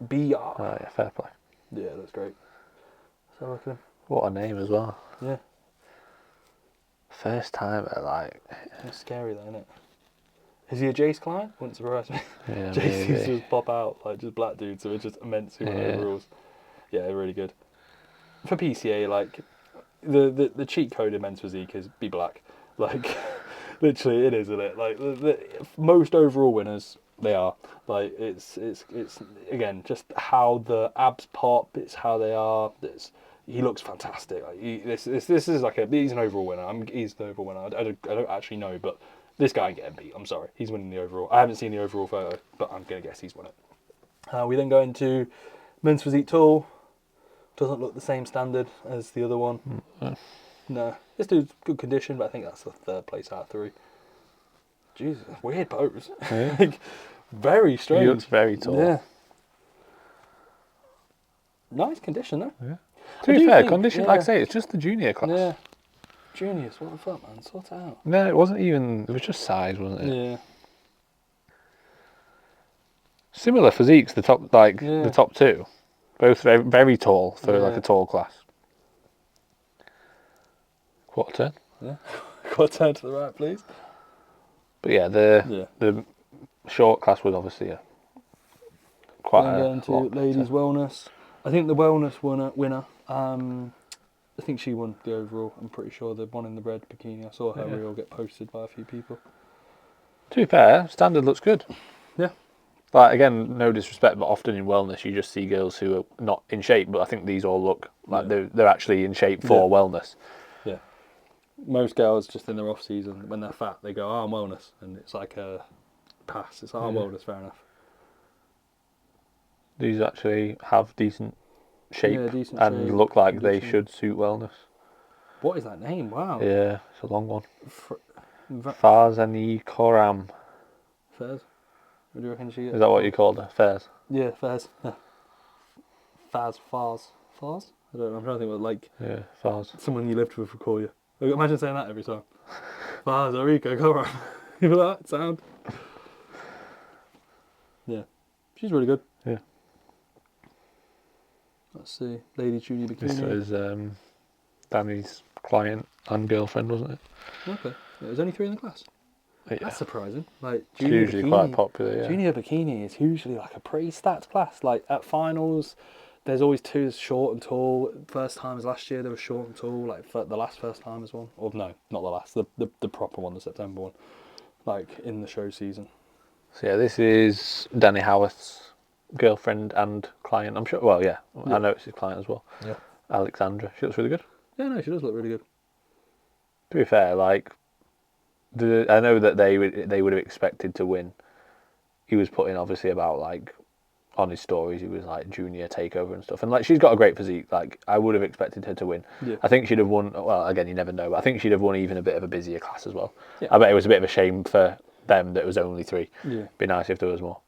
BR. Oh yeah, fair play. Yeah, that's great. So look at him. What a name as well. Yeah. First time at like. It's scary though, isn't it? Is he a Jace client? Wouldn't surprise me. Yeah, Jace maybe. used to just pop out like just black dudes who are just immensely overalls. Yeah, really good. For PCA, like the cheat code in men's physique is be black. Like literally, it is, isn't it? Like the most overall winners, they are. Like it's again just how the abs pop. It's how they are. He looks fantastic. Like this is like he's an overall winner. He's the overall winner. I don't actually know, but this guy ain't getting beat. I'm sorry, he's winning the overall. I haven't seen the overall photo, but I'm gonna guess he's won it. We then go into men's physique tall. Doesn't look the same standard as the other one. No, this dude's good condition, but I think that's the third place out of 3. Jesus, weird pose. Yeah. Like, very strange. He looks very tall. Yeah. Nice condition though. Yeah. To be fair, condition, like I say, it's just the junior class. Yeah. Juniors, what the fuck, man? Sort it out. No, it wasn't even. It was just size, wasn't it? Yeah. Similar physiques. The top 2, both very, very tall for like a tall class. Quarter turn. Yeah. Quarter turn to the right, please. But yeah, the short class was obviously quite a going to ladies' wellness. I think the wellness winner. I think she won the overall. I'm pretty sure the one in the red bikini. I saw her reel get posted by a few people. To be fair, standard looks good. Yeah. Like again, no disrespect, but often in wellness you just see girls who are not in shape. But I think these all look like they're actually in shape for wellness. Yeah. Most girls just in their off season, when they're fat, they go, "Oh, I'm wellness," and it's like a pass. It's like, "I'm wellness," fair enough. These actually have decent shape decent and shape, look like they should suit wellness. What is that name? Wow. Yeah, it's a long one. Fairs. Koram. What do you reckon she gets? Is that what you called her? Fairs? Yeah, Fairs. Yeah. Fars? I don't know, I'm trying to think what like Fars. someone you lived with would call you. Imagine saying that every time. Fars, Arica, come on. You feel that sound? Yeah. She's really good. Yeah. Let's see. Lady Junior Bikini. This was Danny's client and girlfriend, wasn't it? Okay. Yeah, there's only 3 in the class. Yeah. That's surprising. Like It's usually quite popular, yeah. Junior bikini is usually like a pretty stacked class. Like at finals, there's always 2 short and tall. First timers last year, there was short and tall. Like for the last first timers one, or no, not the last, the proper one, the September one. Like in the show season. So yeah, this is Danny Howarth's girlfriend and client. I'm sure. Well, yeah. I know it's his client as well. Yeah. Alexandra. She looks really good. Yeah, no, she does look really good. To be fair, like. I know that they would have expected to win. He was putting obviously about like on his stories he was like junior takeover and stuff, and like she's got a great physique. Like I would have expected her to win. Yeah. I think she'd have won. Well, again, you never know, but I think she'd have won even a bit of a busier class as well. Yeah. I bet it was a bit of a shame for them that it was only 3. Yeah. Be nice if there was more.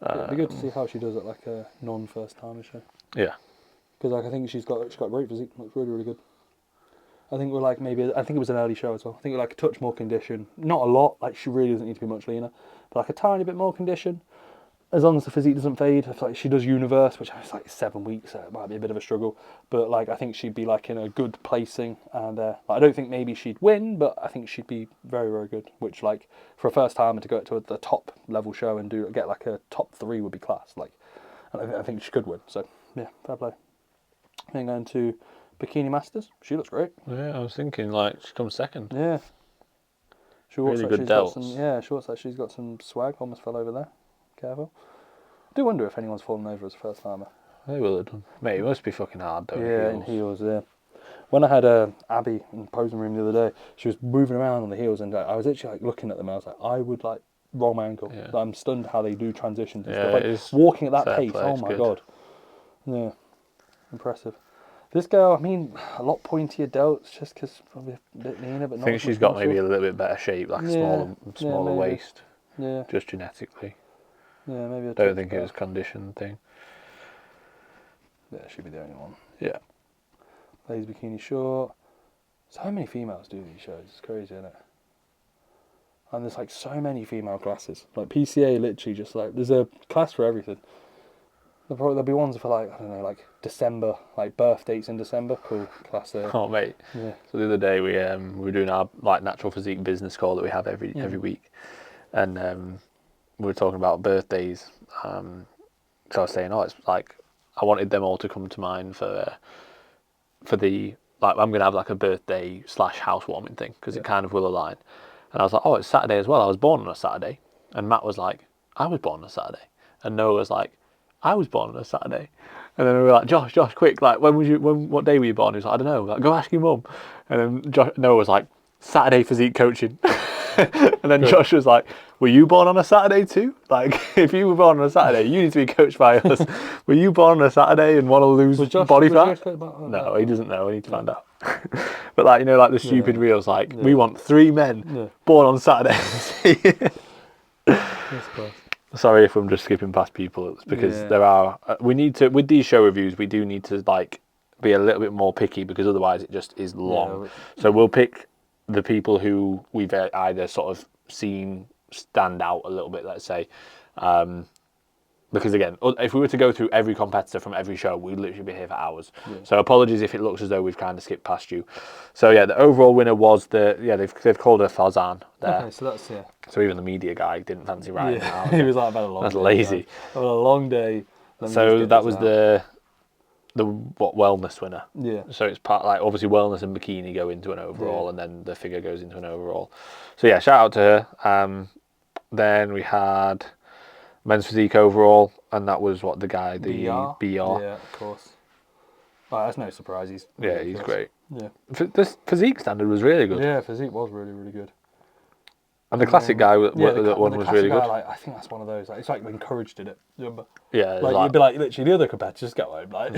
It'd be good to see how she does at like a non-first timer show. Yeah. Because like I think she's got great physique. Looks really really good. I think we're like I think it was an early show as well. I think we're like a touch more condition. Not a lot, like she really doesn't need to be much leaner. But like a tiny bit more condition. As long as the physique doesn't fade. I feel like she does universe, which is like 7 weeks, so it might be a bit of a struggle. But like I think she'd be like in a good placing. And I don't think maybe she'd win, but I think she'd be very, very good. Which like for a first timer to go to the top level show and get like a top 3 would be class. Like, and I think she could win. So yeah, fair play. Then going to Bikini Masters. She looks great. Yeah, I was thinking like she comes second. Yeah. She looks Really like good she's got delts. she looks like she's got some swag. Almost fell over there. Careful. I do wonder if anyone's fallen over as a first timer. They will have done. Mate, it must be fucking hard though. Yeah, in heels, yeah. When I had Abby in the posing room the other day, she was moving around on the heels, and I was actually like looking at them. I was like, I would like roll my ankle. Yeah. I'm stunned how they do transitions and Yeah, stuff. it Like, is walking at that fair pace, play, oh it's my good. god. Yeah, impressive. This girl, I mean, a lot pointier delts, just because probably a bit leaner, but I not. think she's got maybe a little bit better shape, like a smaller maybe. waist, Yeah, just genetically. yeah, maybe. Don't think it was condition thing. Yeah, she'd be the only one. Yeah. Ladies bikini short. So many females do these shows. It's crazy, isn't it? And there's like so many female classes. Like PCA, literally just like there's a class for everything. There'll be ones for like I don't know, like December, like birth dates in December. Cool class there. Oh mate. Yeah. So the other day we were doing our like natural physique business call that we have every week, and we were talking about birthdays. So I was saying, it's like I wanted them all to come to mind for the like I'm gonna have like a birthday / housewarming thing because it kind of will align. And I was like, it's Saturday as well. I was born on a Saturday, and Matt was like, I was born on a Saturday, and Noah was like, I was born on a Saturday. And then we were like, Josh, quick, like, what day were you born? He was like, I don't know, like, go ask your mum. And then Noah was like, Saturday physique coaching. And then Josh was like, were you born on a Saturday too? Like, if you were born on a Saturday, you need to be coached by us. Were you born on a Saturday and want to lose body fat? No, he doesn't know. I need to find out. But like, like the stupid reels, like, we want 3 men born on Saturdays. Sorry if I'm just skipping past people. It's because there are. We need to, with these show reviews, we do need to like be a little bit more picky because otherwise it just is long. Yeah. So we'll pick the people who we've either sort of seen stand out a little bit, let's say. Because again, if we were to go through every competitor from every show, we'd literally be here for hours. Yeah. So apologies if it looks as though we've kind of skipped past you. So yeah, the overall winner was they've called her Farzan there. Okay, so that's So even the media guy didn't fancy writing it out. He was like, I've had a long day. That's lazy. I've had a long day. So that was the wellness winner. Yeah. So it's part like obviously wellness and bikini go into an overall, and then the figure goes into an overall. So yeah, shout out to her. Then we had men's physique overall, and that was what the guy, the BR. Yeah, of course. Oh, that's no surprise. He's great. Yeah. This physique standard was really good. Yeah, physique was really, really good. And the classic guy, that one was really good. Like, I think that's one of those. Like, it's like encouraged in it. Remember? Yeah. Like you'd be like, literally, the other competitors go home. Like,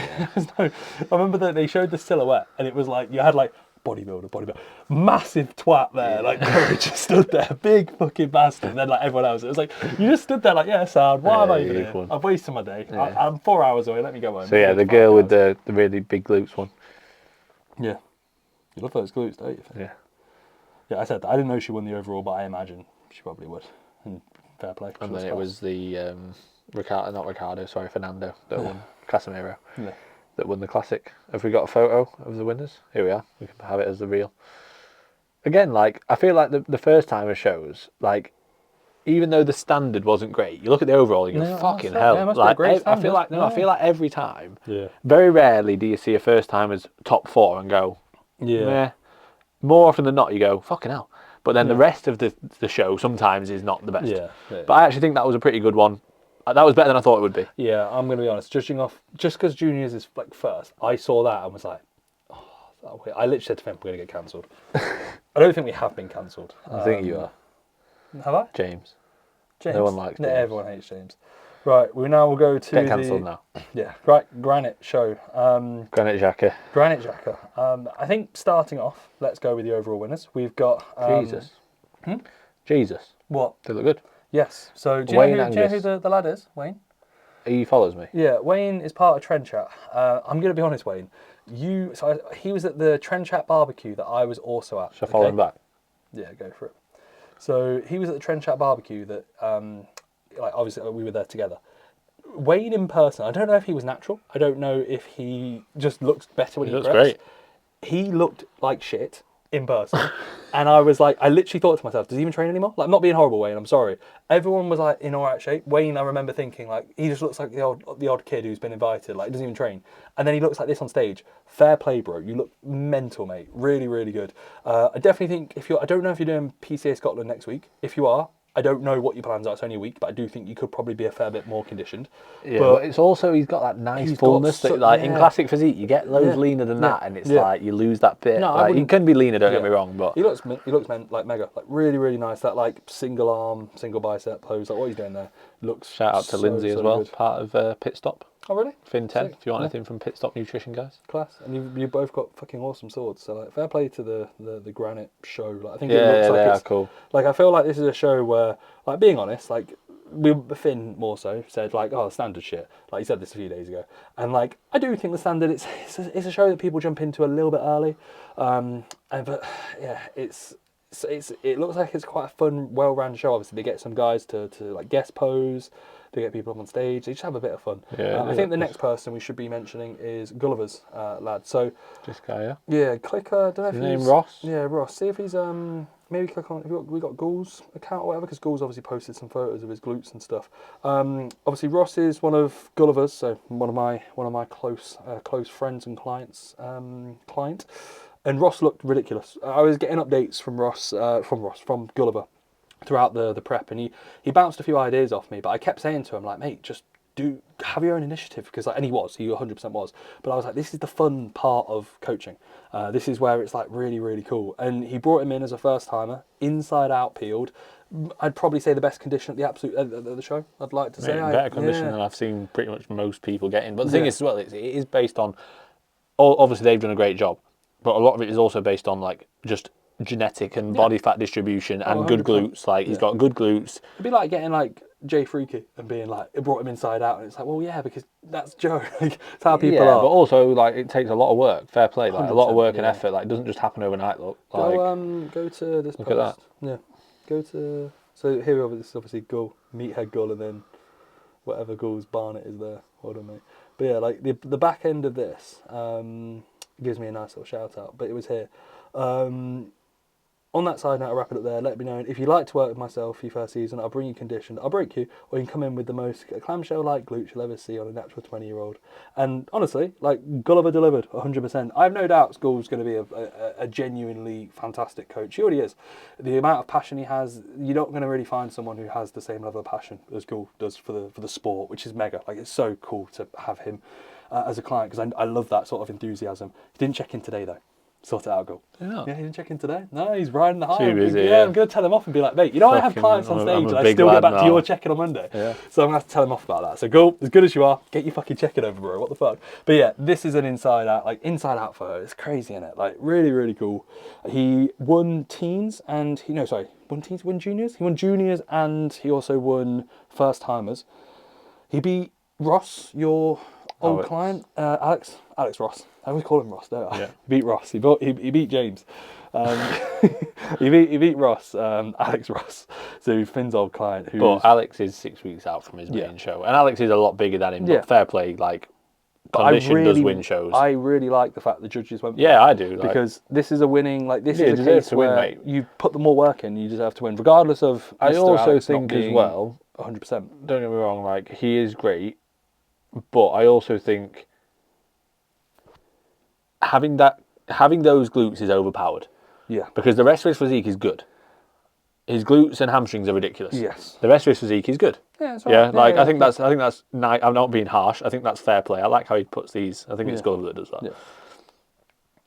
I remember that they showed the silhouette, and it was like you had like bodybuilder, massive twat there, like courage just stood there, big fucking bastard. And then like everyone else, it was like you just stood there like, yeah, sad. Why am I even here? I've wasted my day. Yeah. I'm 4 hours away. Let me go home. So yeah, the girl with the really big glutes one. Yeah, you love those glutes, don't you? Yeah. Yeah, I said that. I didn't know she won the overall, but I imagine she probably would. And fair play. And then it was the Fernando that won Casemiro. Yeah. That won the classic. Have we got a photo of the winners? Here we are. We can have it as the reel. Again, like I feel like the first timer shows, like even though the standard wasn't great, you look at the overall, you go, fucking hell. Yeah, like I feel like every time. Yeah. Very rarely do you see a first timer's top 4 and go, yeah. More often than not, you go, fucking hell. But then the rest of the show sometimes is not the best. Yeah. But I actually think that was a pretty good one. That was better than I thought it would be. Yeah, I'm going to be honest. Judging off, just because juniors is like first, I saw that and was like, I literally said to him, we're going to get cancelled. I don't think we have been cancelled. I think you are. Have I? James. No one likes James. Everyone hates James. Right, we now will go to get cancelled now. Yeah, right, Granite show. Granite Xhaka. Granite Xhaka. I think starting off, let's go with the overall winners. We've got... Jesus. Jesus. What? They look good. Yes. So do you know who the lad is, Wayne? He follows me. Yeah, Wayne is part of Trend Chat. I'm going to be honest, Wayne. He was at the Trend Chat barbecue that I was also at. Should I follow him back? Yeah, go for it. So he was at the Trend Chat barbecue that... like obviously we were there together. Wayne in person, I don't know if he was natural. I don't know if he just looks better when he looks preps. Great. He looked like shit in person. And I was like, I literally thought to myself, does he even train anymore? Like, I'm not being horrible, Wayne, I'm sorry. Everyone was like in alright shape. Wayne, I remember thinking like, he just looks like the odd kid who's been invited, like he doesn't even train. And then he looks like this on stage. Fair play, bro. You look mental, mate. Really, really good. I definitely think I don't know if you're doing PCA Scotland next week. If you are, I don't know what your plans are. It's only a week, but I do think you could probably be a fair bit more conditioned. Yeah, but it's also he's got that nice fullness that, like in classic physique, you get loads leaner than that, and it's like you lose that bit. No, like, he can be leaner. Don't get me wrong, but he looks like mega, like really, really nice. That like single arm, single bicep pose, like what he's doing there looks. Shout out to Lindsay as well, good. Part of Pit Stop. Oh really? Fin 10. If you want anything from Pit Stop Nutrition, guys. Class, and you both got fucking awesome swords. So like, fair play to the Granite show. Like, I think it looks like it's cool. Like I feel like this is a show where, like being honest, like Finn more so said like, oh, standard shit. Like he said this a few days ago, and like I do think the standard it's a show that people jump into a little bit early, but yeah, it looks like it's quite a fun, well-run show. Obviously, they get some guys to like guest pose. They get people up on stage. They just have a bit of fun. Yeah, I think the next person we should be mentioning is Gulliver's lad. So this guy, yeah. Yeah, click. Don't know if His he's name Ross. Yeah, Ross. See if he's maybe click on. We got Ghoul's account or whatever, because Ghoul's obviously posted some photos of his glutes and stuff. Obviously Ross is one of Gulliver's, so one of my close friends and clients. And Ross looked ridiculous. I was getting updates from from Gulliver throughout the prep, and he bounced a few ideas off me, but I kept saying to him like, mate, just have your own initiative, because like, and he 100% was, but I was like, this is the fun part of coaching. This is where it's like really, really cool. And he brought him in as a first timer, inside out peeled. I'd probably say the best condition at the show. I'd like to say better condition than I've seen pretty much most people get in. But the thing is as well, it is based on. Obviously, they've done a great job, but a lot of it is also based on like just genetic and body fat distribution and good glutes. Like he's got good glutes. It'd be like getting like Jay Freaky and being like, it brought him inside out, and it's like, well, yeah, because that's Joe. Like, it's how people are. But also like it takes a lot of work. Fair play, like a lot of work and effort. Like it doesn't just happen overnight. Look, like, go to this. Look at that. Yeah, go to. So here this is obviously Gull, Meathead Gull, and then whatever Gull's Barnet is there. Hold on, mate. But yeah, like the back end of this gives me a nice little shout out. But it was here. On that side note, I'll wrap it up there. Let me know if you'd like to work with myself for your first season. I'll bring you conditioned. I'll break you, or you can come in with the most clamshell-like glutes you'll ever see on a natural 20-year-old. And honestly, like Gulliver delivered 100%. I have no doubt Gull's going to be a genuinely fantastic coach. He already is. The amount of passion he has, you're not going to really find someone who has the same level of passion as Gull does for the sport, which is mega. Like it's so cool to have him as a client, because I love that sort of enthusiasm. He didn't check in today though. Sort it out, Go. Yeah, he didn't check in today. No, he's riding the high. Too busy, I'm going to tell him off and be like, mate, you know, I have clients on stage and I still get back to your check-in on Monday. Yeah. So I'm going to have to tell him off about that. So go, as good as you are, get your fucking check-in over, bro. What the fuck? But yeah, this is an inside out photo. It's crazy, innit? Like, really, really cool. He won teens and, won juniors? He won juniors and he also won first-timers. He beat Ross, your old client, Alex Ross. I always call him Ross, don't I? Yeah. He beat Ross. He beat James. He beat Ross, Alex Ross. So Finn's old client. But Alex is 6 weeks out from his main show, and Alex is a lot bigger than him. But fair play, like condition does win shows. I really like the fact the judges went. Yeah, I do, because this is a winning. Like this is a case where mate. You put the more work in, you deserve to win, regardless of. I also think as well, 100%. Don't get me wrong. Like he is great, but I also think having those glutes is overpowered. Yeah. Because the rest of his physique is good. His glutes and hamstrings are ridiculous. Yes. The rest of his physique is good. Yeah, that's right. Yeah, I think that's nice. I'm not being harsh. I think that's fair play. I like how he puts these. I think it's Gulliver that does that.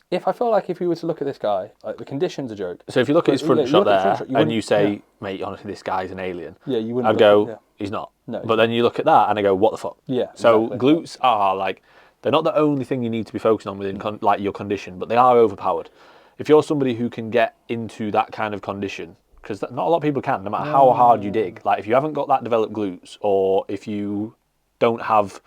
Yeah. I feel like if you were to look at this guy, like the condition's a joke. So if you look at his front shot there and you say, mate, honestly, this guy's an alien. Yeah, you wouldn't. I'd go, he's not. No. But then you look at that and I go, what the fuck? Yeah. So glutes are like. They're not the only thing you need to be focusing on within like your condition, but they are overpowered. If you're somebody who can get into that kind of condition, because not a lot of people can, no matter how hard you dig. Like if you haven't got that developed glutes, or if you don't have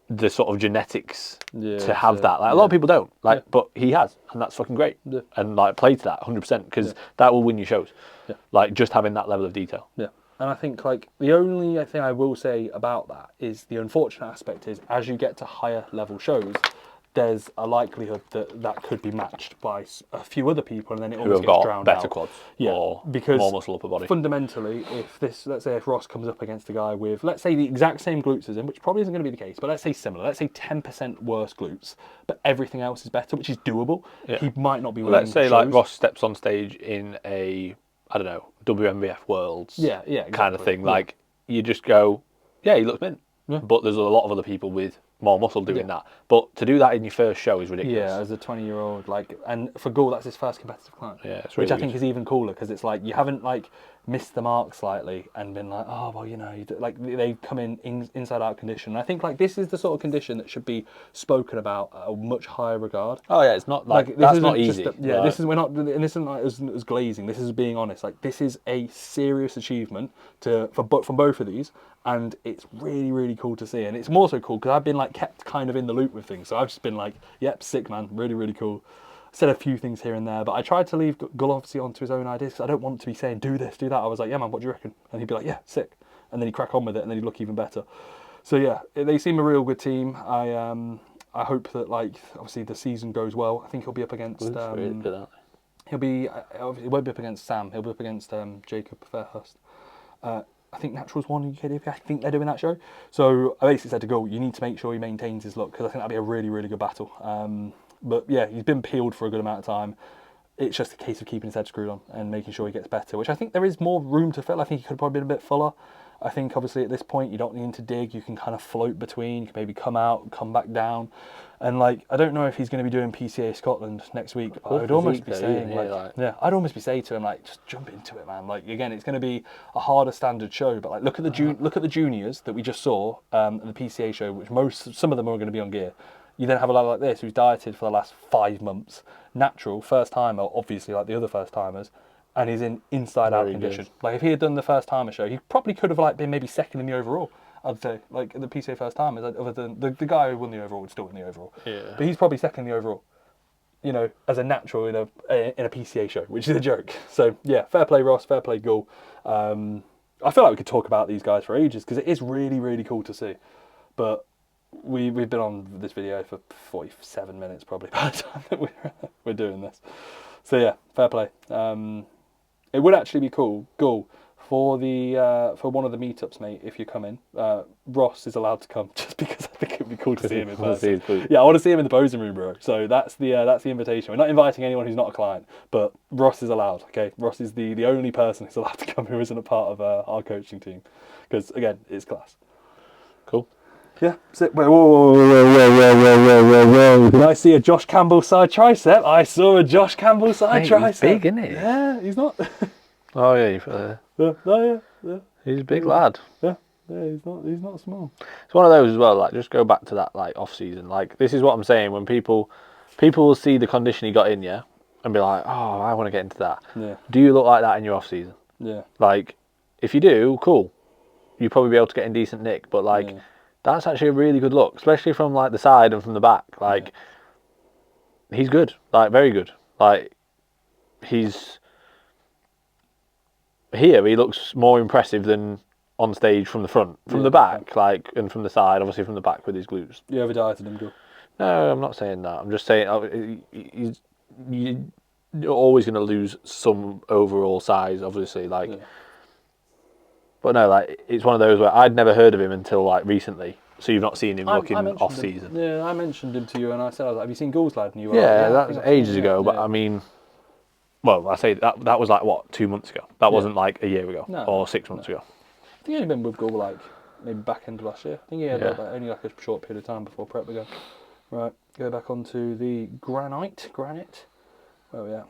the sort of genetics to have that, like a lot of people don't. Like, but he has, and that's fucking great. Yeah. And like play to that 100%, because that will win you shows. Yeah. Like just having that level of detail. Yeah. And I think like the only thing I will say about that is the unfortunate aspect is as you get to higher level shows, there's a likelihood that could be matched by a few other people, and then it almost gets drowned out. Better quads, or because more muscle upper body. Fundamentally, let's say if Ross comes up against a guy with, let's say the exact same glutes as him, which probably isn't going to be the case, but let's say similar, let's say 10% worse glutes, but everything else is better, which is doable. Yeah. He might not be winning. Let's say like Ross steps on stage in a, I don't know, WMBF Worlds exactly. kind of thing. Like you just go, he looks mint. Yeah. But there's a lot of other people with more muscle doing that. But to do that in your first show is ridiculous. Yeah, as a 20-year-old, like, and for Gull, that's his first competitive client. Yeah, it's really which I think is even cooler, because it's like you haven't like missed the mark slightly and been like, oh well, you know, like they've come in inside out condition. And I think like this is the sort of condition that should be spoken about at a much higher regard. Oh yeah, it's not like This that's isn't not just easy. yeah, this is we're not, and this isn't like as glazing. This is being honest. Like this is a serious achievement from both of these, and it's really cool to see. And it's more so cool because I've been like kept kind of in the loop with things. So I've just been like, yep, sick man, really cool. Said a few things here and there, but I tried to leave Gull obviously onto his own ideas because I don't want to be saying do this, do that. I was like, yeah man, what do you reckon? And he'd be like, yeah, sick, and then he'd crack on with it, and then he'd look even better. So yeah, they seem a real good team. I hope that like obviously the season goes well. I think he'll be up against. He won't be up against Sam. He'll be up against Jacob Fairhurst. I think Natural's won UKDP. I think they're doing that show. So I basically said to Gull, you need to make sure he maintains his look because I think that'd be a really good battle. But yeah, he's been peeled for a good amount of time. It's just a case of keeping his head screwed on and making sure he gets better, which I think there is more room to fill. I think he could have probably been a bit fuller. I think obviously at this point you don't need to dig. You can kind of float between. You can maybe come out, come back down. And like, I don't know if he's going to be doing PCA Scotland next week, but I would almost be saying I'd almost be saying to him like, just jump into it, man. Like again, it's going to be a harder standard show, but like look at the juniors that we just saw at the PCA show, which some of them are going to be on gear. You then have a lad like this who's dieted for the last 5 months, natural, first timer, obviously like the other first timers, and he's in inside out condition. Good. Like if he had done the first timer show, he probably could have like been maybe second in the overall. I'd say like the PCA first timers, other than the guy who won the overall would still win the overall. Yeah. But he's probably second in the overall. You know, as a natural in a PCA show, which is a joke. So yeah, fair play Ross, fair play Gull. I feel like we could talk about these guys for ages because it is really cool to see, but. We've been on this video for 47 minutes probably by the time that we're doing this. So yeah, fair play. It would actually be cool, Gull, for one of the meetups, mate. If you come in, Ross is allowed to come just because I think it'd be cool to see him in person. Yeah, I want to see him in the posing room, bro. So that's the invitation. We're not inviting anyone who's not a client, but Ross is allowed. Okay, Ross is the only person who's allowed to come who isn't a part of our coaching team, because again, it's class. Cool. Yeah. Whoa. Did I see a Josh Campbell side tricep? I saw a Josh Campbell side tricep. He's big, isn't he? Yeah, he's not. Oh yeah, yeah. He's a big lad. Yeah, he's not small. It's one of those as well, like just go back to that like off season. Like this is what I'm saying, when people will see the condition he got in, yeah, and be like, oh, I want to get into that. Yeah. Do you look like that in your off season? Yeah. Like, if you do, cool. You'll probably be able to get in decent nick, but like that's actually a really good look, especially from like the side and from the back. Like he's good, like very good. Like he's here, he looks more impressive than on stage from the front, from the back, like, and from the side, obviously from the back with his glutes. You ever dieted him, Joe? No, I'm not saying that. I'm just saying you're always going to lose some overall size, obviously. Like, but no, like it's one of those where I'd never heard of him until like recently. So you've not seen him looking off season. Yeah, I mentioned him to you, and I said, "Have you seen Gull's lad?" And you were that was ages ago. But I mean, well, I say that was like what, 2 months ago. That wasn't like a year ago or 6 months ago. I think he only been with Gull like maybe back end of last year. I think he had only like a short period of time before prep began. Right, go back onto the Granite. Where are we at?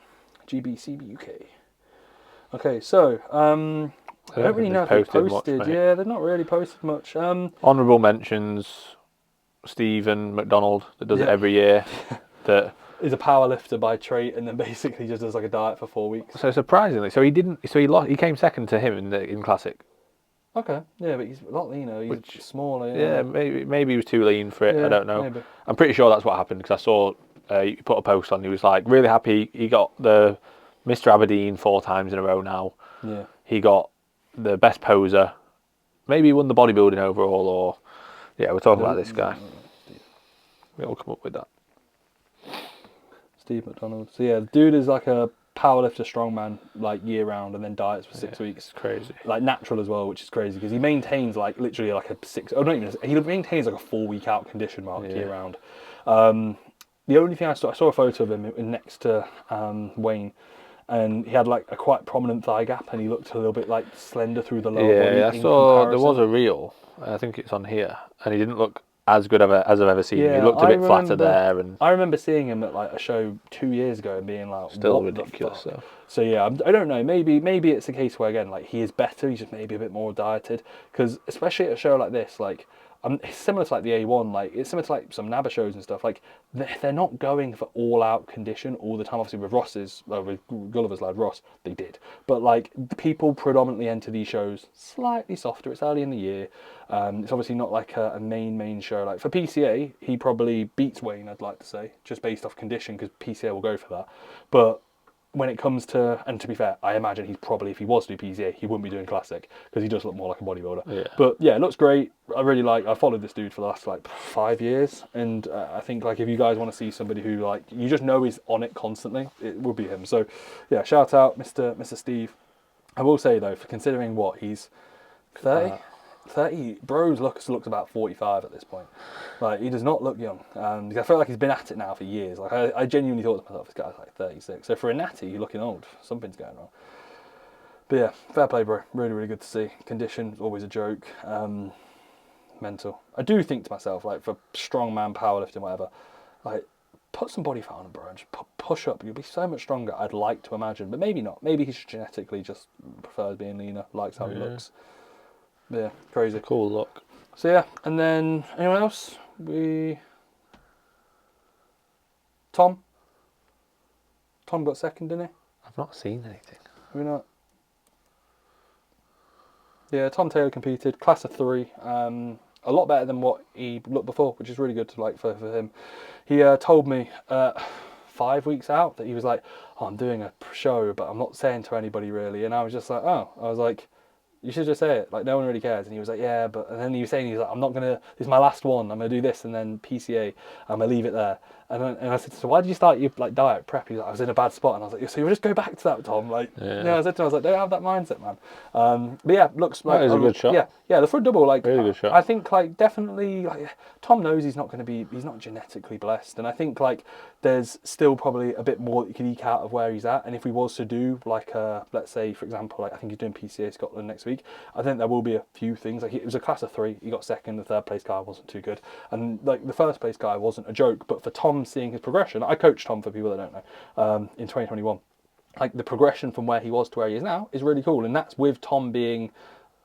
GBCB UK. Okay, so I don't really know if they posted. Much, yeah, they've not really posted much. Honourable mentions: Stephen McDonald, that does it every year. That is a power lifter by trait, and then basically just does like a diet for 4 weeks. So surprisingly, so he didn't. So he lost. He came second to him in Classic. Okay, yeah, but he's a lot leaner. He's smaller. Yeah, maybe he was too lean for it. Yeah, I don't know. Maybe. I'm pretty sure that's what happened because I saw he put a post on. He was like really happy. He got the Mr. Aberdeen 4 times in a row now. Yeah. He got the best poser. Maybe he won the bodybuilding overall, or we're talking about this guy. We'll come up with that. Steve McDonald. So yeah, the dude is like a powerlifter, strongman, like year round, and then diets for 6 weeks. It's crazy. Like natural as well, which is crazy because he maintains like literally like a 6. Oh, not even. He maintains like a 4 week out condition mark year round. The only thing I saw a photo of him next to Wayne. And he had like a quite prominent thigh gap, and he looked a little bit like slender through the lower body. Yeah, I saw there was a reel. I think it's on here, and he didn't look as good as I've ever seen him. He looked a bit flatter there, and I remember seeing him at like a show 2 years ago and being like, still what ridiculous. The fuck? So yeah, I don't know. Maybe it's a case where again, like he is better. He's just maybe a bit more dieted. Because especially at a show like this, like it's similar to like the A1. Like it's similar to like some NABBA shows and stuff. Like they're not going for all out condition all the time. Obviously with with Gulliver's lad Ross, they did. But like people predominantly enter these shows slightly softer. It's early in the year. It's obviously not like a main show. Like for PCA, he probably beats Wayne. I'd like to say just based off condition because PCA will go for that. But when it comes to, and to be fair, I imagine he's probably, if he was to do PCA, he wouldn't be doing classic because he does look more like a bodybuilder. Yeah. But yeah, it looks great. I followed this dude for the last like 5 years, and I think like if you guys want to see somebody who like you just know is on it constantly, it would be him. So yeah, shout out Mr. Steve. I will say though, for considering what he's 30, bros looks about 45 at this point. Like he does not look young. I feel like he's been at it now for years. Like I genuinely thought to myself, this guy's like 36. So for a natty, you're looking old. Something's going on. But yeah, fair play, bro. Really, really good to see. Condition always a joke. Mental. I do think to myself, like for strongman powerlifting, whatever, like put some body fat on him, bro, and just push up. You'll be so much stronger. I'd like to imagine, but maybe not. Maybe he's genetically just prefers being leaner, likes how he looks. Yeah, crazy. Cool look. So yeah, and then anyone else? Tom got second, didn't he? I've not seen anything. Have we not? Yeah, Tom Taylor competed, class of 3. A lot better than what he looked before, which is really good to like for him. He told me 5 weeks out that he was like, "Oh, I'm doing a show, but I'm not saying to anybody really." And I was just like, "Oh," I was like, "You should just say it. Like no one really cares." And he was like, "Yeah, but," and then he was saying, he's like, "I'm not gonna. This is my last one. I'm gonna do this, and then PCA. I'm gonna leave it there." And I said, "So why did you start your like diet prep?" He's like, "I was in a bad spot," and I was like, "So you just go back to that, Tom?" Like, I said to him, I was like, "Don't have that mindset, man." But yeah, looks like that is a good shot. Yeah, the front double, like, really good shot. I think like definitely like Tom knows he's not genetically blessed, and I think like there's still probably a bit more that you can eke out of where he's at. And if he was to do like let's say for example, like I think he's doing PCA Scotland next week, I think there will be a few things. Like it was a class of 3, he got second. The third place guy wasn't too good, and like the first place guy wasn't a joke. But for Tom seeing his progression, I coached Tom for people that don't know in 2021. Like the progression from where he was to where he is now is really cool, and that's with Tom being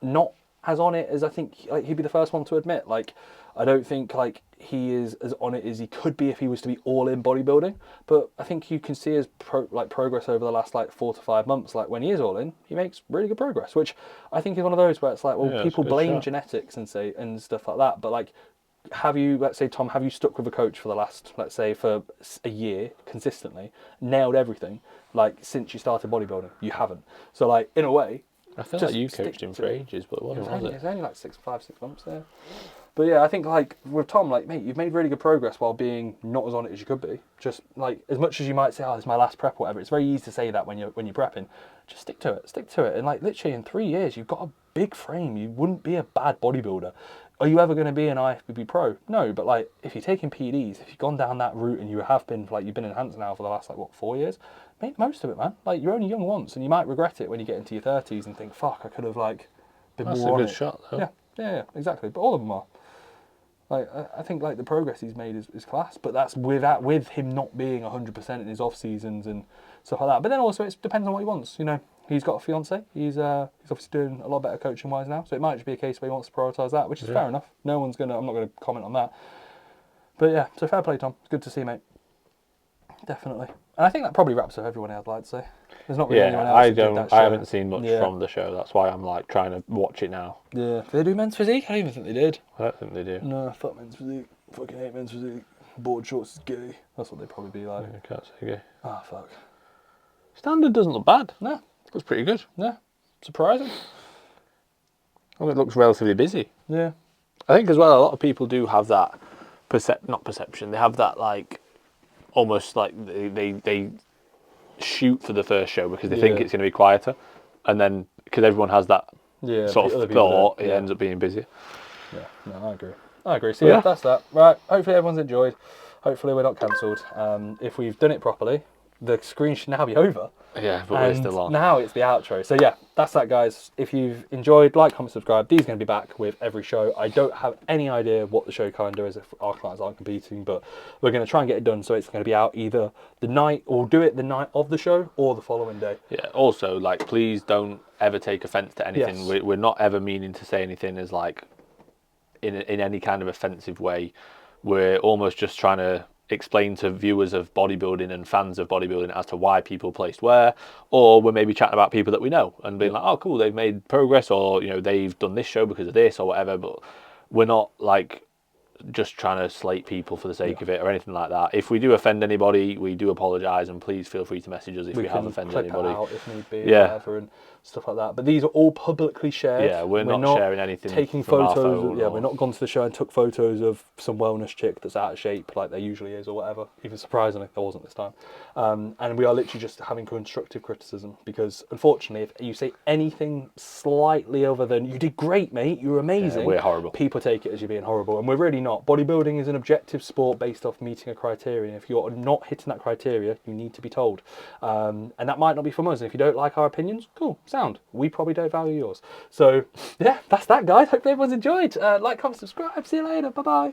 not as on it as I think like he'd be the first one to admit. Like I don't think like he is as on it as he could be if he was to be all in bodybuilding, but I think you can see his progress over the last like 4 to 5 months. Like when he is all in, he makes really good progress, which I think is one of those where it's like, well, people blame genetics and say and stuff like that, but like let's say Tom, have you stuck with a coach for the last, let's say for a year consistently, nailed everything like since you started bodybuilding? You haven't. So like in a way, I feel like you coached him for ages, but what was it? It was only like 5, 6 months there. But yeah, I think like with Tom, like mate, you've made really good progress while being not as on it as you could be. Just like as much as you might say, "Oh, this is my last prep," or whatever. It's very easy to say that when you're prepping. Just stick to it, and like literally in 3 years, you've got a big frame. You wouldn't be a bad bodybuilder. Are you ever going to be an IFBB pro? No, but like if you're taking PDs, if you've gone down that route and you have been like you've been enhanced now for the last like 4 years, make the most of it, man. Like you're only young once, and you might regret it when you get into your 30s and think, "Fuck, I could have like been more on it." That's a good shot, though. Yeah, exactly. But all of them are. Like I think like the progress he's made is class, but that's with him not being 100% in his off seasons and stuff like that. But then also it depends on what he wants. You know, he's got a fiance. He's obviously doing a lot better coaching wise now, so it might just be a case where he wants to prioritise that, which is fair enough. I'm not gonna comment on that. But yeah, so fair play, Tom. It's good to see, mate. Definitely. And I think that probably wraps up everyone I'd like to say. There's not really anyone else who did that show. I haven't seen much from the show. That's why I'm like trying to watch it now. Yeah. Did they do men's physique? I don't even think they did. I don't think they do. No, fuck men's physique. Fucking hate men's physique. Board shorts is gay. That's what they'd probably be like. I can't say gay. Ah, fuck. Standard doesn't look bad. No. It looks pretty good. Yeah. Surprising. Well, it looks relatively busy. Yeah. I think as well, a lot of people do have that not perception. They have that like almost like they shoot for the first show because they think it's going to be quieter, and then because everyone has that sort of thought, it ends up being busier. Yeah, no, I agree. So yeah, that's that. Right, hopefully everyone's enjoyed. Hopefully we're not cancelled. If we've done it properly, the screen should now be over. Yeah, but we're still on. Now it's the outro. So yeah, that's that, guys. If you've enjoyed, like, comment, subscribe. These are going to be back with every show. I don't have any idea what the show calendar is if our clients aren't competing, but we're going to try and get it done so it's going to be out either the night, or do it the night of the show, or the following day. Yeah. Also, like, please don't ever take offence to anything. Yes. We're not ever meaning to say anything as like in any kind of offensive way. We're almost just trying to explain to viewers of bodybuilding and fans of bodybuilding as to why people placed where, or we're maybe chatting about people that we know and being like, oh cool, they've made progress, or they've done this show because of this or whatever. But we're not like just trying to slate people for the sake of it or anything like that. If we do offend anybody, we do apologise, and please feel free to message us if we have offended anybody. Out if need be, whatever, and stuff like that. But these are all publicly shared. Yeah, we're not sharing anything. Taking from photos. our phone We're not gone to the show and took photos of some wellness chick that's out of shape like there usually is or whatever. Even surprisingly, there wasn't this time. And we are literally just having constructive criticism, because unfortunately, if you say anything slightly other than "you did great, mate, you're amazing," we're horrible. People take it as you being horrible, and we're really not. Bodybuilding is an objective sport based off meeting a criteria. If you're not hitting that criteria, you need to be told. And that might not be from us. And if you don't like our opinions, cool, sound. We probably don't value yours. So, yeah, that's that, guys. Hope everyone's enjoyed. Like, comment, subscribe. See you later. Bye-bye.